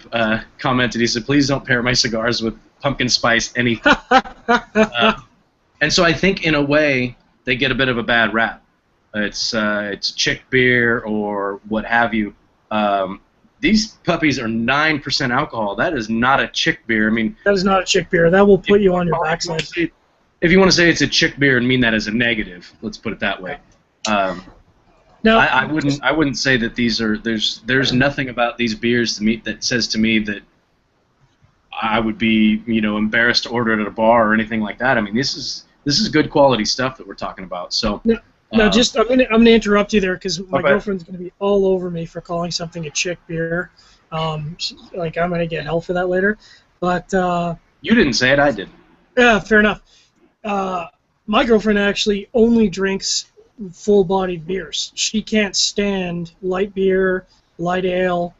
commented, he said, "Please don't pair my cigars with pumpkin spice anything." And so I think, in a way, they get a bit of a bad rap. It's chick beer or what have you. These puppies are 9% alcohol. That is not a chick beer. That is not a chick beer. That will put you on your backside. If you want to say it's a chick beer and mean that as a negative, let's put it that way. No, I wouldn't say that these are. There's nothing about these beers to me that says to me that I would be embarrassed to order it at a bar or anything like that. This is good quality stuff that we're talking about. So. No, I'm gonna interrupt you there, because my girlfriend's gonna be all over me for calling something a chick beer. I'm gonna get hell for that later. But you didn't say it, I did. Yeah, fair enough. My girlfriend actually only drinks full-bodied beers. She can't stand light beer, light ale.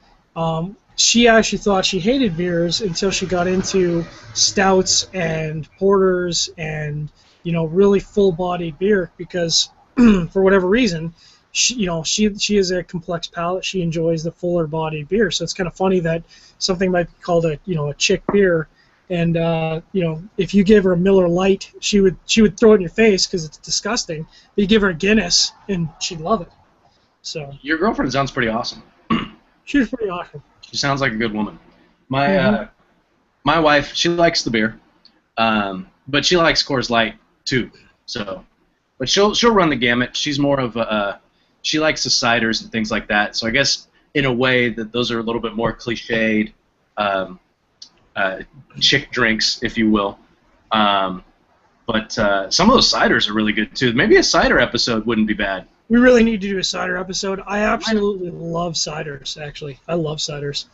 She actually thought she hated beers until she got into stouts and porters and really full-bodied beer, because for whatever reason, she has a complex palate. She enjoys the fuller bodied beer. So it's kind of funny that something might be called a chick beer, and if you give her a Miller Lite, she would throw it in your face because it's disgusting. But you give her a Guinness and she'd love it. So your girlfriend sounds pretty awesome. She's pretty awesome. She sounds like a good woman. My wife, she likes the beer, but she likes Coors Light too. So. But she'll run the gamut. She's more of she likes the ciders and things like that. So I guess in a way that those are a little bit more cliched chick drinks, if you will. But some of those ciders are really good too. Maybe a cider episode wouldn't be bad. We really need to do a cider episode. I absolutely love ciders. Actually, I love ciders.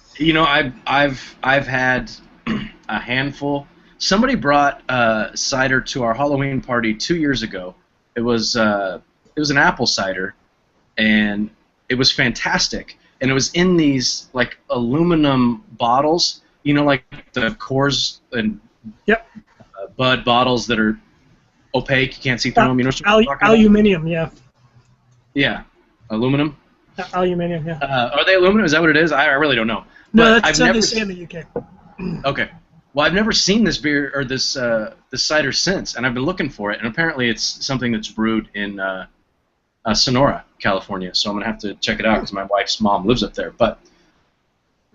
I've had a handful. Somebody brought cider to our Halloween party 2 years ago. It was an apple cider, and it was fantastic. And it was in these aluminum bottles, like the Coors and Bud bottles that are opaque. You can't see through them. You know what I'm talking about? Aluminium, yeah. Yeah, aluminum. Aluminium, yeah. Are they aluminum? Is that what it is? I really don't know. No, that's what they say in the UK. Okay. Well, I've never seen this beer or this cider since, and I've been looking for it. And apparently, it's something that's brewed in Sonora, California. So I'm gonna have to check it out because my wife's mom lives up there. But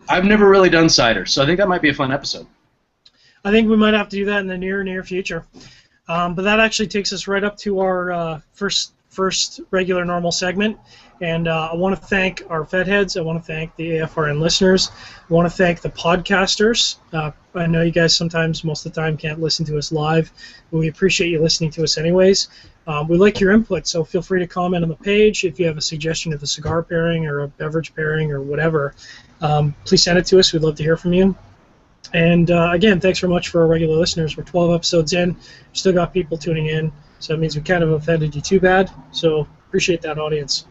I've never really done cider, so I think that might be a fun episode. I think we might have to do that in the near future. But that actually takes us right up to our first regular normal segment. And I want to thank our Fed heads. I want to thank the AFRN listeners. I want to thank the podcasters. I know you guys sometimes, most of the time, can't listen to us live, but we appreciate you listening to us anyways. We like your input, so feel free to comment on the page. If you have a suggestion of a cigar pairing or a beverage pairing or whatever, please send it to us. We'd love to hear from you. And again, thanks very much for our regular listeners. We're 12 episodes in. Still got people tuning in, so that means we kind of offended you too bad. So appreciate that, audience.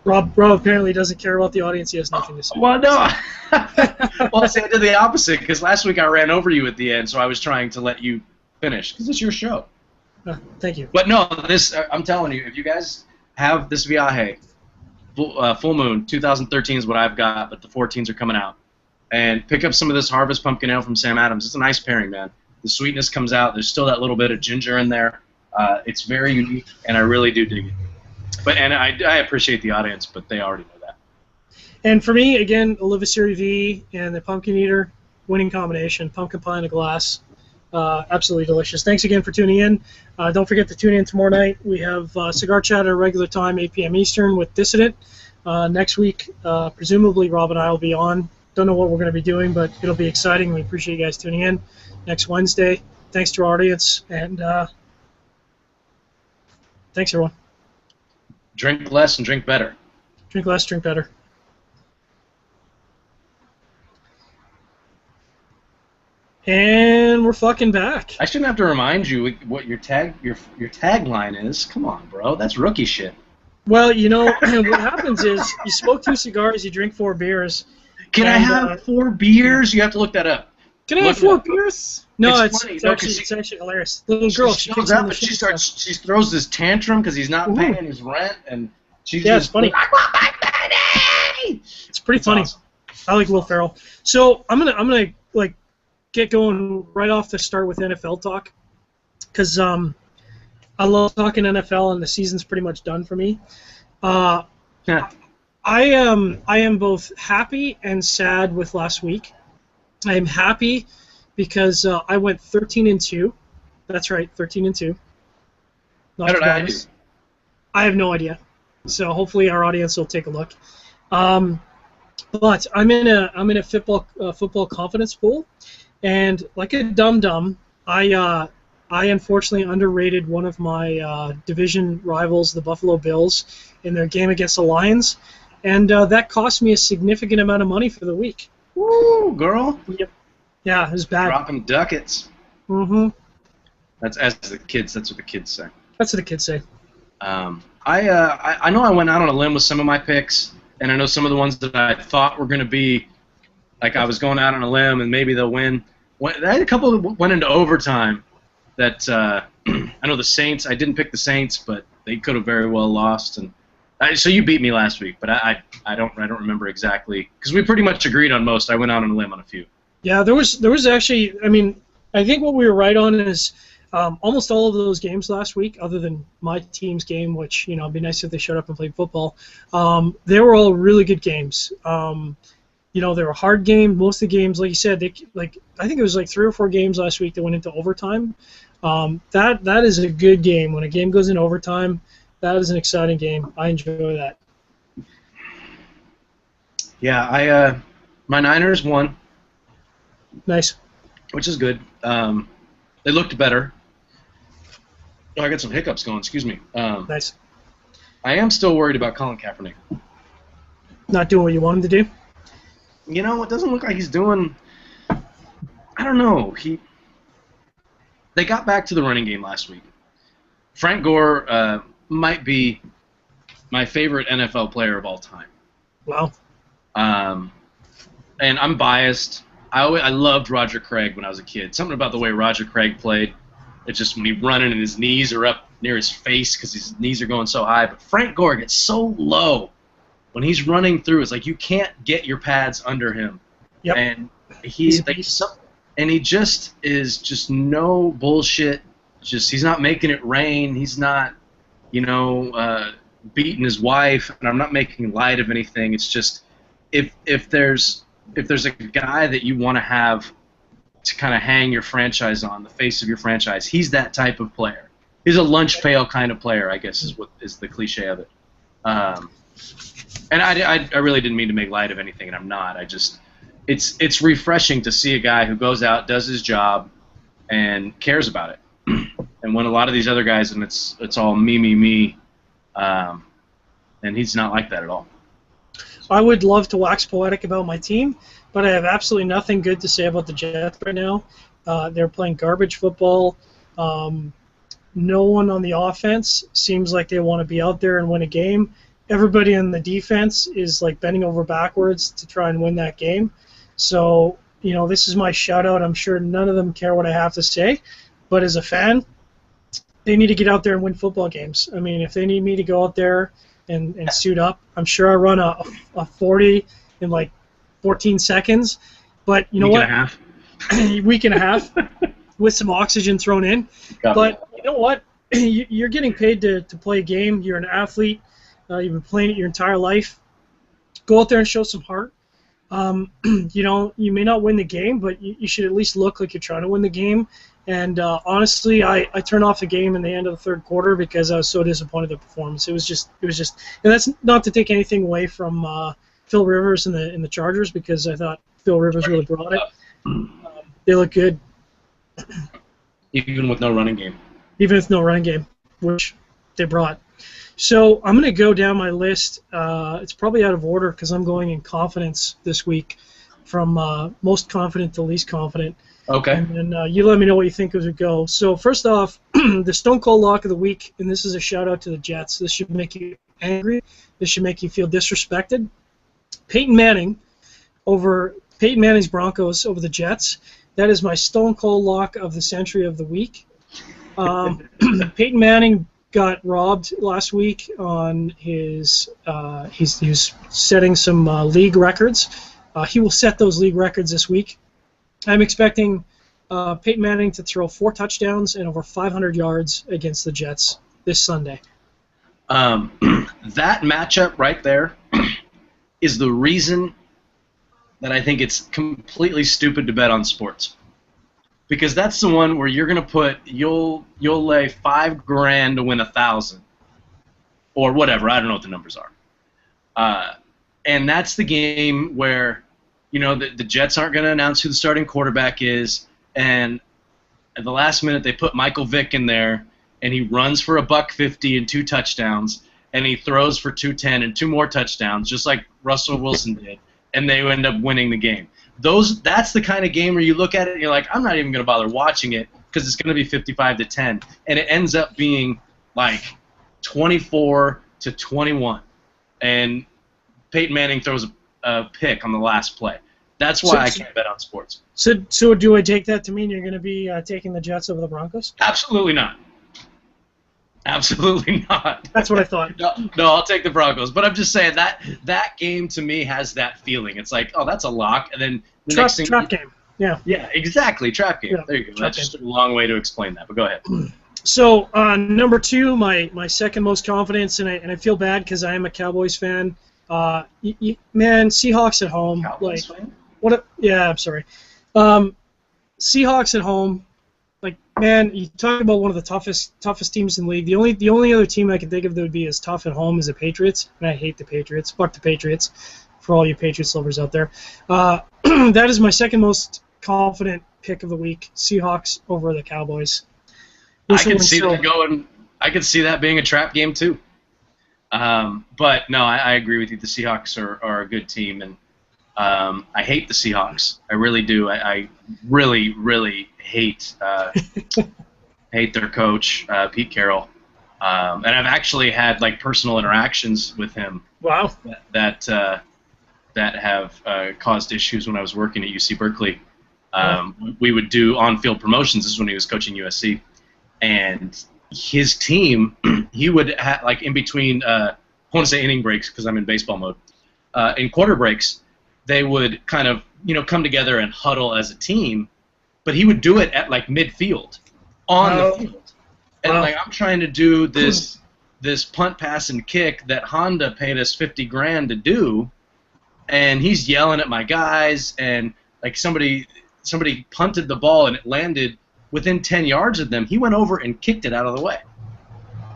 Rob apparently doesn't care about the audience. He has nothing to say. Well, no. Well, see, I did the opposite because last week I ran over you at the end, so I was trying to let you finish because it's your show. Thank you. But no, I'm telling you, if you guys have this Viaje, Full Moon 2013 is what I've got, but the 14s are coming out. And pick up some of this Harvest Pumpkin Ale from Sam Adams. It's a nice pairing, man. The sweetness comes out. There's still that little bit of ginger in there. It's very unique, and I really do dig it. And I appreciate the audience, but they already know that. And for me, again, Oliviceri V and the Pumpkin Eater, winning combination. Pumpkin pie in a glass. Absolutely delicious. Thanks again for tuning in. Don't forget to tune in tomorrow night. We have Cigar Chat at a regular time, 8 p.m. Eastern, with Dissident. Next week, presumably, Rob and I will be on. Don't know what we're going to be doing, but it'll be exciting. We appreciate you guys tuning in. Next Wednesday. Thanks to our audience, and thanks, everyone. Drink less and drink better. Drink less, drink better. And we're fucking back. I shouldn't have to remind you what your tagline is. Come on, bro. That's rookie shit. Well, you know, what happens is you smoke 2 cigars, you drink 4 beers. Can I have 4 beers? You have to look that up. Can I have 4 beers? No, it's actually hilarious. Little girl, she goes out, but she throws this tantrum because he's not paying his rent, and she's just it's funny. I want my money! It's pretty funny. Awesome. I like Will Ferrell. So I'm gonna like get going right off the start with NFL talk, because I love talking NFL, and the season's pretty much done for me. I am both happy and sad with last week. I am happy because I went 13-2. That's right, 13-2. How did I do? I have no idea. So hopefully our audience will take a look. But I'm in a football confidence pool, and like a dum-dum, I unfortunately underrated one of my division rivals, the Buffalo Bills, in their game against the Lions, and that cost me a significant amount of money for the week. Woo, girl. Yep. Yeah, it was bad. Dropping ducats. Mm-hmm. That's what the kids say. That's what the kids say. I know I went out on a limb with some of my picks, and I know some of the ones that I thought were going to be, like I was going out on a limb and maybe they'll win. I had a couple that went into overtime that I know the Saints. I didn't pick the Saints, but they could have very well lost. And so you beat me last week, but I don't remember exactly because we pretty much agreed on most. I went out on a limb on a few. Yeah, there was actually. I mean, I think what we were right on is almost all of those games last week, other than my team's game, which it'd be nice if they showed up and played football. They were all really good games. They were hard games. Most of the games, like you said, I think it was like 3 or 4 games last week that went into overtime. That is a good game. When a game goes in overtime, that is an exciting game. I enjoy that. Yeah, my Niners won. Nice. Which is good. They looked better. Oh, I got some hiccups going. Excuse me. Nice. I am still worried about Colin Kaepernick. Not doing what you want him to do? It doesn't look like he's doing. I don't know. They got back to the running game last week. Frank Gore might be my favorite NFL player of all time. Wow. And I'm biased. I loved Roger Craig when I was a kid. Something about the way Roger Craig played. It's just when he's running and his knees are up near his face because his knees are going so high. But Frank Gore gets so low when he's running through. It's like you can't get your pads under him. Yep. And he just is just no bullshit. He's not making it rain. He's not, beating his wife. And I'm not making light of anything. It's just if there's a guy that you want to have to kind of hang your franchise on, the face of your franchise, he's that type of player. He's a lunch pail kind of player, I guess, is the cliche of it. And I really didn't mean to make light of anything, and I'm not. It's refreshing to see a guy who goes out, does his job, and cares about it. And when a lot of these other guys, and it's all me, and he's not like that at all. I would love to wax poetic about my team, but I have absolutely nothing good to say about the Jets right now. They're playing garbage football. No one on the offense seems like they want to be out there and win a game. everybody in the defense is like bending over backwards to try and win that game. So, this is my shout out. I'm sure none of them care what I have to say, but as a fan, they need to get out there and win football games. I mean, if they need me to go out there and suit up, I'm sure I run a 40 in like 14 seconds. But you know what? Week and a half with some oxygen thrown in. But you know what? You're getting paid to play a game. You're an athlete. You've been playing it your entire life. Go out there and show some heart. You may not win the game, but you should at least look like you're trying to win the game. And honestly, I turned off the game in the end of the third quarter because I was so disappointed with the performance. It was just, and that's not to take anything away from Phil Rivers in the Chargers, because I thought Phil Rivers really brought it. They look good. Even with no running game. Even with no running game, which they brought. So I'm going to go down my list. It's probably out of order because I'm going in confidence this week, from most confident to least confident. Okay. And then you let me know what you think as we go. So first off, the Stone Cold Lock of the Week, and this is a shout out to the Jets. This should make you angry. This should make you feel disrespected. Peyton Manning's Broncos over the Jets. That is my Stone Cold Lock of the Century of the Week. Peyton Manning got robbed last week on his he was setting some league records. He will set those league records this week. I'm expecting Peyton Manning to throw 4 touchdowns and over 500 yards against the Jets this Sunday. That matchup right there is the reason that I think it's completely stupid to bet on sports. Because that's the one where you're gonna you'll lay $5,000 to win 1,000, or whatever. I don't know what the numbers are. And that's the game where, the Jets aren't gonna announce who the starting quarterback is, and at the last minute they put Michael Vick in there, and he runs for $150 and 2 touchdowns, and he throws for 210 and 2 more touchdowns, just like Russell Wilson did, and they end up winning the game. That's the kind of game where you look at it and you're like, I'm not even going to bother watching it because it's going to be 55-10, and it ends up being like 24-21, and Peyton Manning throws a pick on the last play. That's why I can't bet on sports. So do I take that to mean you're going to be taking the Jets over the Broncos? Absolutely not. Absolutely not. That's what I thought. No, I'll take the Broncos. But I'm just saying that game to me has that feeling. It's like, oh, that's a lock, and then the next thing. Trap game. Yeah. Yeah, exactly. Trap game. Yeah, there you go. That's just a long way to explain that. But go ahead. So number 2, my second most confidence, and I feel bad because I am a Cowboys fan. Man, Seahawks at home. Cowboys fan? Yeah, I'm sorry. Seahawks at home. Like, man, you talk about one of the toughest teams in the league. The only other team I can think of that would be as tough at home is the Patriots, and I hate the Patriots. Fuck the Patriots, for all you Patriots lovers out there. That is my second most confident pick of the week. Seahawks over the Cowboys. I can see that going. I could see that being a trap game too. But no, I agree with you. The Seahawks are a good team, and I hate the Seahawks. I really do. I really, really hate their coach, Pete Carroll. And I've actually had like personal interactions with him. Wow. That have caused issues when I was working at UC Berkeley. We would do on-field promotions. This is when he was coaching USC, and his team, he would have like in between. I want to say inning breaks because I'm in baseball mode. In quarter breaks, they would kind of come together and huddle as a team, but he would do it at like midfield on the field, and like I'm trying to do this punt, pass, and kick that Honda paid us $50,000 to do, and he's yelling at my guys, and like somebody punted the ball and it landed within 10 yards of them. He went over and kicked it out of the way,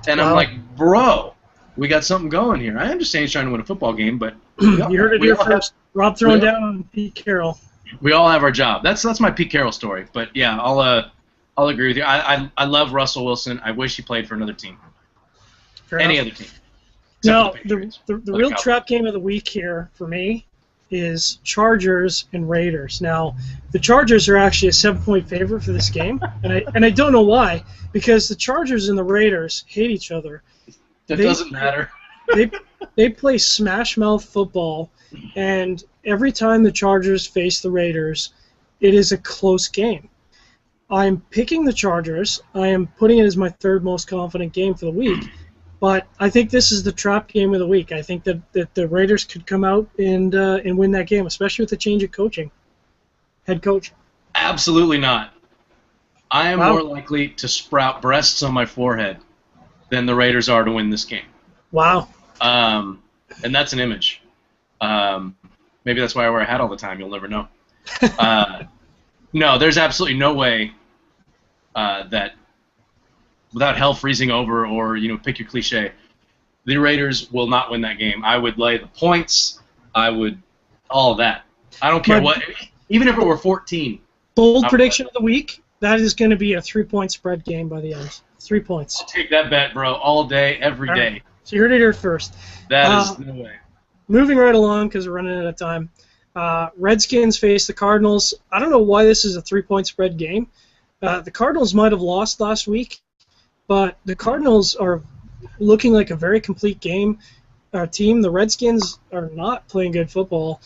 and I'm like, bro, we got something going here. I understand he's trying to win a football game, but you heard it here first. Rob throwing down on Pete Carroll. We all have our job. That's my Pete Carroll story. But yeah, I'll agree with you. I love Russell Wilson. I wish he played for another team. Any other team. Now, the real trap game of the week here for me is Chargers and Raiders. Now, the Chargers are actually a 7-point favorite for this game, and I don't know why, because the Chargers and the Raiders hate each other. That doesn't matter. they play smash mouth football, and every time the Chargers face the Raiders, it is a close game. I'm picking the Chargers. I am putting it as my third most confident game for the week, but I think this is the trap game of the week. I think that the Raiders could come out and win that game, especially with the change of head coach. Absolutely not. I am more likely to sprout breasts on my forehead than the Raiders are to win this game. Wow. And that's an image. Maybe that's why I wear a hat all the time. You'll never know. No, there's absolutely no way that without hell freezing over or, pick your cliche, the Raiders will not win that game. I would lay the points. I would all of that. I don't care what. Even if it were 14. Bold prediction of the week, that is going to be a 3-point spread game by the end. 3 points. I'll take that bet, bro, all day, every day. Right. So you heard it here first. That is no way. Moving right along because we're running out of time. Redskins face the Cardinals. I don't know why this is a 3-point spread game. The Cardinals might have lost last week, but the Cardinals are looking like a very complete team. The Redskins are not playing good football.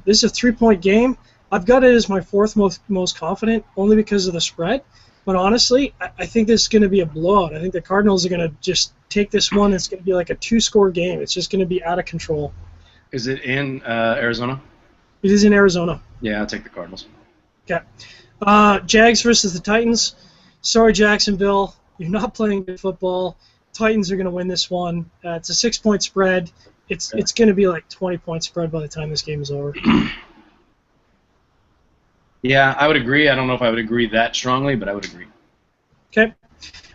This is a 3-point game. I've got it as my fourth most confident, only because of the spread. But honestly, I think this is going to be a blowout. I think the Cardinals are going to just take this one. It's going to be like a 2-score game. It's just going to be out of control. Is it in Arizona? It is in Arizona. Yeah, I'll take the Cardinals. Okay. Jags versus the Titans. Sorry, Jacksonville. You're not playing good football. Titans are going to win this one. It's a 6-point spread. It's going to be like 20-point spread by the time this game is over. Yeah, I would agree. I don't know if I would agree that strongly, but I would agree. Okay.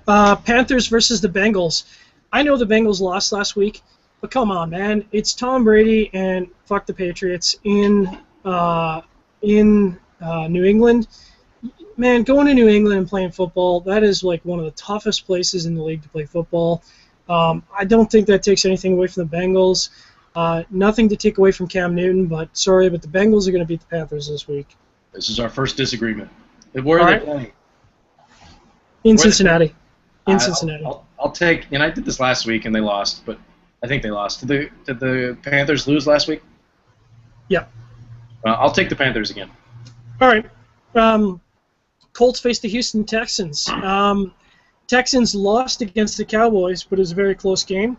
Panthers versus the Bengals. I know the Bengals lost last week, but come on, man. It's Tom Brady and fuck the Patriots in New England. Man, going to New England and playing football, that is like one of the toughest places in the league to play football. I don't think that takes anything away from the Bengals. Nothing to take away from Cam Newton, but sorry, but the Bengals are going to beat the Panthers this week. This is our first disagreement. Where are they playing? In Cincinnati. Cincinnati. I'll take, and I did this last week and they lost, but I think they lost. Did the Panthers lose last week? Yeah. I'll take the Panthers again. All right. Colts face the Houston Texans. Texans lost against the Cowboys, but it was a very close game.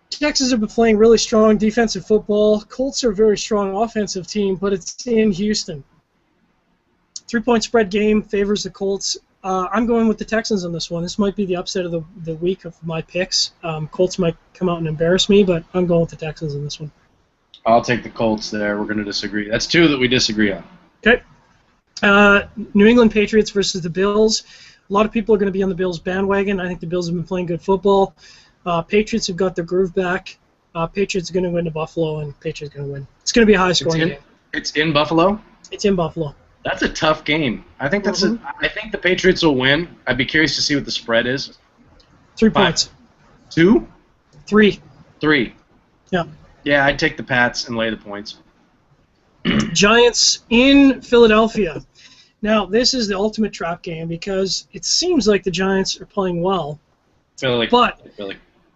Texans have been playing really strong defensive football. Colts are a very strong offensive team, but it's in Houston. 3-point spread game favors the Colts. I'm going with the Texans on this one. This might be the upset of the week of my picks. Colts might come out and embarrass me, but I'm going with the Texans on this one. I'll take the Colts there. We're going to disagree. That's 2 that we disagree on. Okay. New England Patriots versus the Bills. A lot of people are going to be on the Bills bandwagon. I think the Bills have been playing good football. Patriots have got their groove back. Patriots are going to win to Buffalo, and Patriots are going to win. It's going to be a high-scoring game. It's in Buffalo? It's in Buffalo. That's a tough game. I think I think the Patriots will win. I'd be curious to see what the spread is. 3 points. 2? 3. 3. Yeah. Yeah, I'd take the Pats and lay the points. Giants in Philadelphia. Now, this is the ultimate trap game because it seems like the Giants are playing well. Philly. But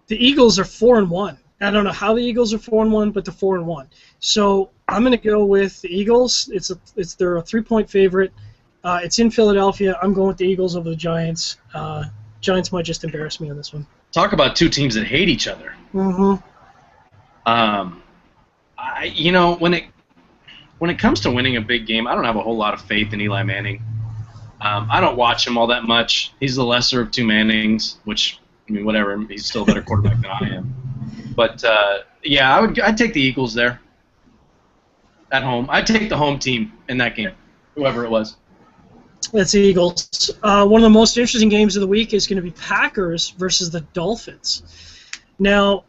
the Eagles are 4-1. I don't know how the Eagles are 4-1, but they're 4-1. So I'm going to go with the Eagles. They're a 3-point favorite. It's in Philadelphia. I'm going with the Eagles over the Giants. Giants might just embarrass me on this one. Talk about 2 teams that hate each other. Mm-hmm. When it comes to winning a big game, I don't have a whole lot of faith in Eli Manning. I don't watch him all that much. He's the lesser of 2 Mannings, which, I mean, whatever. He's still a better quarterback than I am. But I'd take the Eagles there at home. I'd take the home team in that game, whoever it was. That's the Eagles. One of the most interesting games of the week is going to be Packers versus the Dolphins. Now,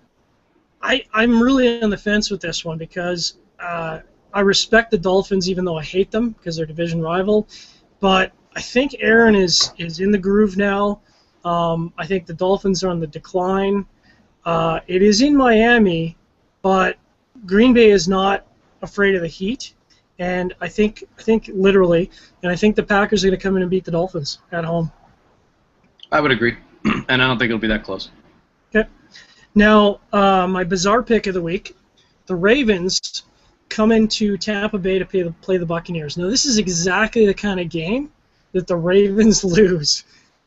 I'm really on the fence with this one because I respect the Dolphins even though I hate them because they're division rival. But I think Aaron is in the groove now. I think the Dolphins are on the decline. It is in Miami, but Green Bay is not afraid of the heat, and I think literally, and I think the Packers are going to come in and beat the Dolphins at home. I would agree, and I don't think it'll be that close. Okay. Now, my bizarre pick of the week, the Ravens come into Tampa Bay to play the Buccaneers. Now, this is exactly the kind of game that the Ravens lose.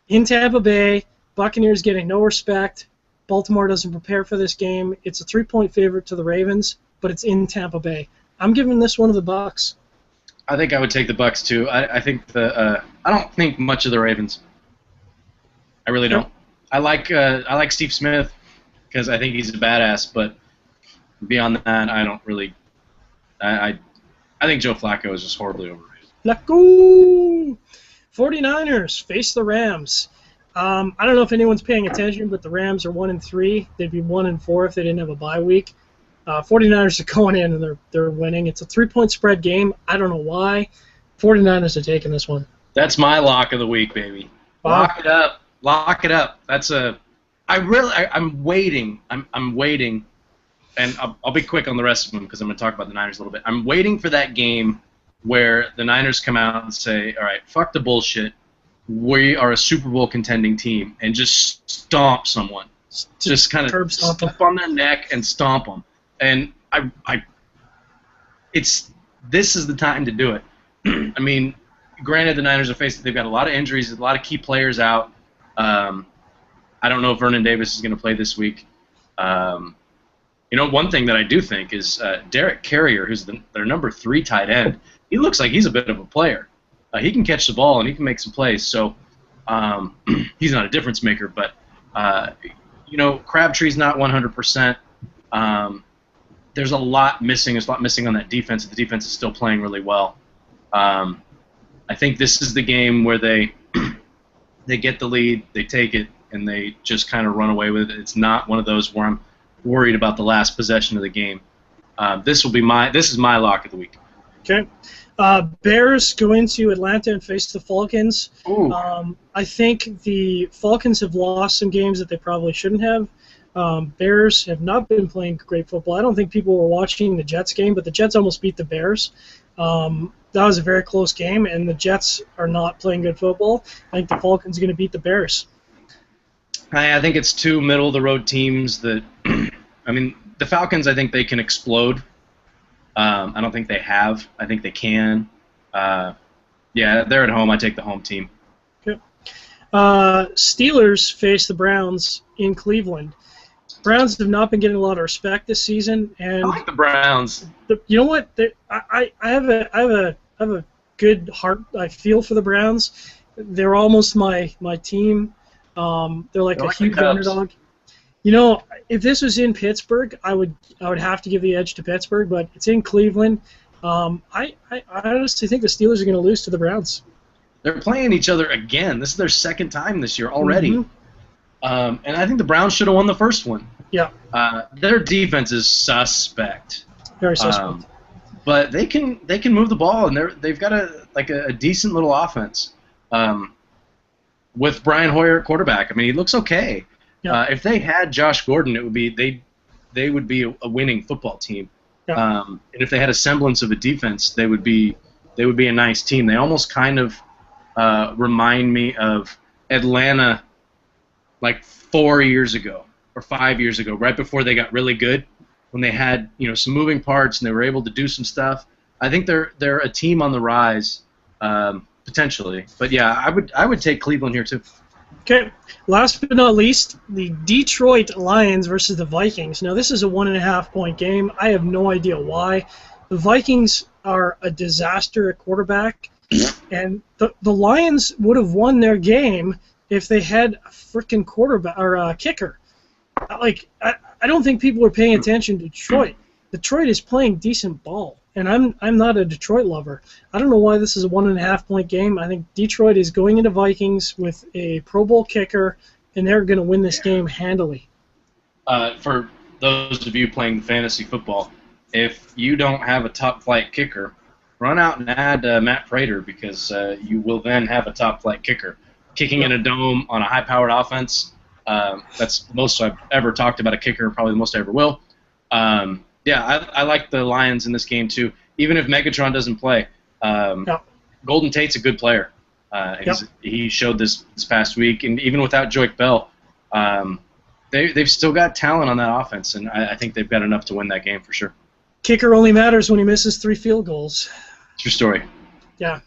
In Tampa Bay, Buccaneers getting no respect. Baltimore doesn't prepare for this game. It's a 3-point favorite to the Ravens, but it's in Tampa Bay. I'm giving this one to the Bucs. I think I would take the Bucs too. I think I don't think much of the Ravens. I really don't. I like Steve Smith because I think he's a badass, but beyond that, I don't really. I think Joe Flacco is just horribly overrated. Flacco! 49ers face the Rams. I don't know if anyone's paying attention, but the Rams are 1-3. They'd be 1-4 if they didn't have a bye week. 49ers are going in and they're winning. It's a 3-point spread game. I don't know why. 49ers are taking this one. That's my lock of the week, baby. Wow. Lock it up. Lock it up. I'm waiting. I'm waiting, and I'll be quick on the rest of them because I'm going to talk about the Niners a little bit. I'm waiting for that game where the Niners come out and say, all right, fuck the bullshit. We are a Super Bowl contending team, and just stomp someone. Just kind of stomp on their neck and stomp them. And this is the time to do it. I mean, granted, the Niners are they've got a lot of injuries, a lot of key players out. I don't know if Vernon Davis is going to play this week. One thing that I do think is Derek Carrier, who's their number 3 tight end. He looks like he's a bit of a player. He can catch the ball and he can make some plays. So he's not a difference maker, but Crabtree's not 100%. There's a lot missing. There's a lot missing on that defense. The defense is still playing really well. I think this is the game where they get the lead, they take it, and they just kind of run away with it. It's not one of those where I'm worried about the last possession of the game. This is my lock of the week. Okay. Bears go into Atlanta and face the Falcons. I think the Falcons have lost some games that they probably shouldn't have. Bears have not been playing great football. I don't think people were watching the Jets game, but the Jets almost beat the Bears. That was a very close game, and the Jets are not playing good football. I think the Falcons are going to beat the Bears. I think it's 2 middle-of-the-road teams that – I mean, the Falcons, I think they can explode. I don't think they have. I think they can. They're at home. I take the home team. Okay. Steelers face the Browns in Cleveland. Browns have not been getting a lot of respect this season, and I like the Browns. You know what? I have a good heart. I feel for the Browns. They're almost my team. They're like a huge underdog. If this was in Pittsburgh, I would have to give the edge to Pittsburgh, but it's in Cleveland. I honestly think the Steelers are going to lose to the Browns. They're playing each other again. This is their second time this year already. Mm-hmm. And I think the Browns should have won the first one. Yeah. Their defense is suspect. Very suspect. But they can move the ball, and they've got a decent little offense. With Brian Hoyer at quarterback, I mean, he looks okay. Yeah. If they had Josh Gordon, it would be they would be a winning football team. Yeah. And if they had a semblance of a defense, they would be a nice team. They almost kind of remind me of Atlanta, like 4 years ago or 5 years ago, right before they got really good, when they had some moving parts and they were able to do some stuff. I think they're a team on the rise, potentially. But yeah, I would take Cleveland here too. Okay, last but not least, the Detroit Lions versus the Vikings. Now, this is a 1.5-point game. I have no idea why. The Vikings are a disaster at quarterback, and the Lions would have won their game if they had a freaking quarterback or a kicker. Like, I don't think people are paying attention to Detroit. Detroit is playing decent ball, and I'm not a Detroit lover. I don't know why this is a 1.5-point game. I think Detroit is going into Vikings with a Pro Bowl kicker, and they're going to win this game handily. For those of you playing fantasy football, if you don't have a top-flight kicker, run out and add Matt Prater, because you will then have a top-flight kicker. Kicking in a dome on a high-powered offense, that's the most I've ever talked about a kicker, probably the most I ever will. I like the Lions in this game too. Even if Megatron doesn't play, Golden Tate's a good player. He showed this past week, and even without Joique Bell, they've still got talent on that offense, and I think they've got enough to win that game for sure. Kicker only matters when he misses 3 field goals. True story. Yeah.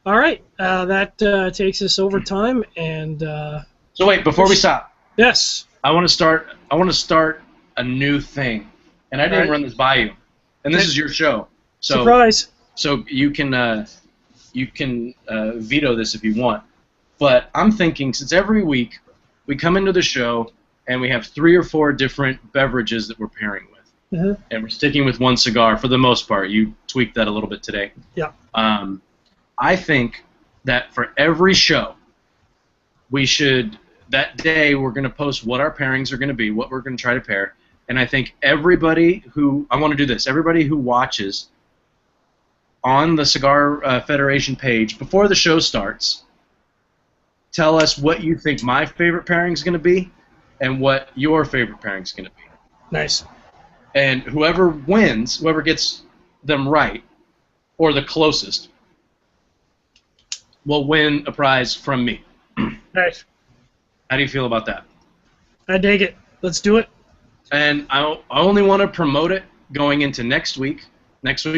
All right. That takes us overtime, and so wait, before we stop. Yes. I want to start a new thing, and I didn't run this by you. And this is your show. So, surprise. So you can veto this if you want. But I'm thinking, since every week we come into the show and we have 3 or 4 different beverages that we're pairing with, and we're sticking with one cigar for the most part. You tweaked that a little bit today. Yeah. I think that for every show, we should, that day, we're going to post what our pairings are going to be, what we're going to try to pair. And I think everybody who, I want to do this, everybody who watches on the Cigar Federation page before the show starts, tell us what you think my favorite pairing is going to be and what your favorite pairing is going to be. Nice. And whoever wins, whoever gets them right, or the closest, will win a prize from me. Nice. How do you feel about that? I dig it. Let's do it. And I only want to promote it going into next week's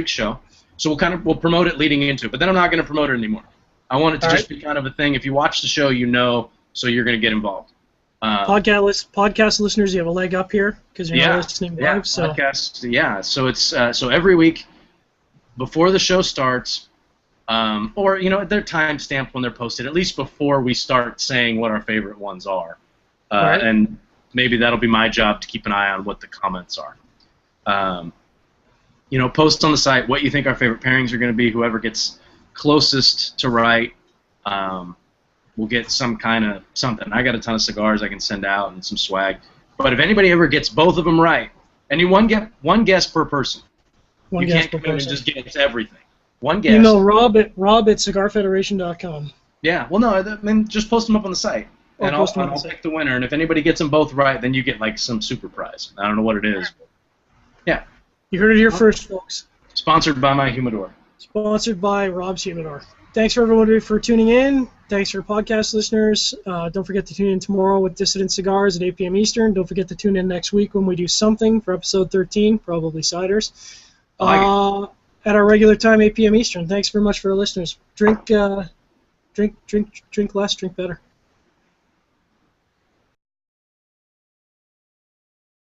show. So we'll promote it leading into it, but then I'm not going to promote it anymore. I want it to just be kind of a thing. If you watch the show, you know, so you're going to get involved. Podcast listeners, you have a leg up here because you're not listening live. So podcast, So it's so every week before the show starts, or they're time stamped when they're posted. At least before we start saying what our favorite ones are, and maybe that'll be my job to keep an eye on what the comments are. Post on the site what you think our favorite pairings are going to be. Whoever gets closest to right will get some kind of something. I got a ton of cigars I can send out and some swag. But if anybody ever gets both of them right, one guess per person. You can't come in and just guess everything. One guess. Email Rob at cigarfederation.com. Yeah. Well, no. I mean, just post them up on the site, and I'll pick the winner. And if anybody gets them both right, then you get like some super prize. I don't know what it is. Yeah. You heard it here first, folks. Sponsored by my humidor. Sponsored by Rob's Humidor. Thanks for everyone for tuning in. Thanks for podcast listeners. Don't forget to tune in tomorrow with Dissident Cigars at 8 p.m. Eastern. Don't forget to tune in next week when we do something for episode 13, probably ciders. At our regular time, 8 p.m. Eastern. Thanks very much for our listeners. Drink less, drink better.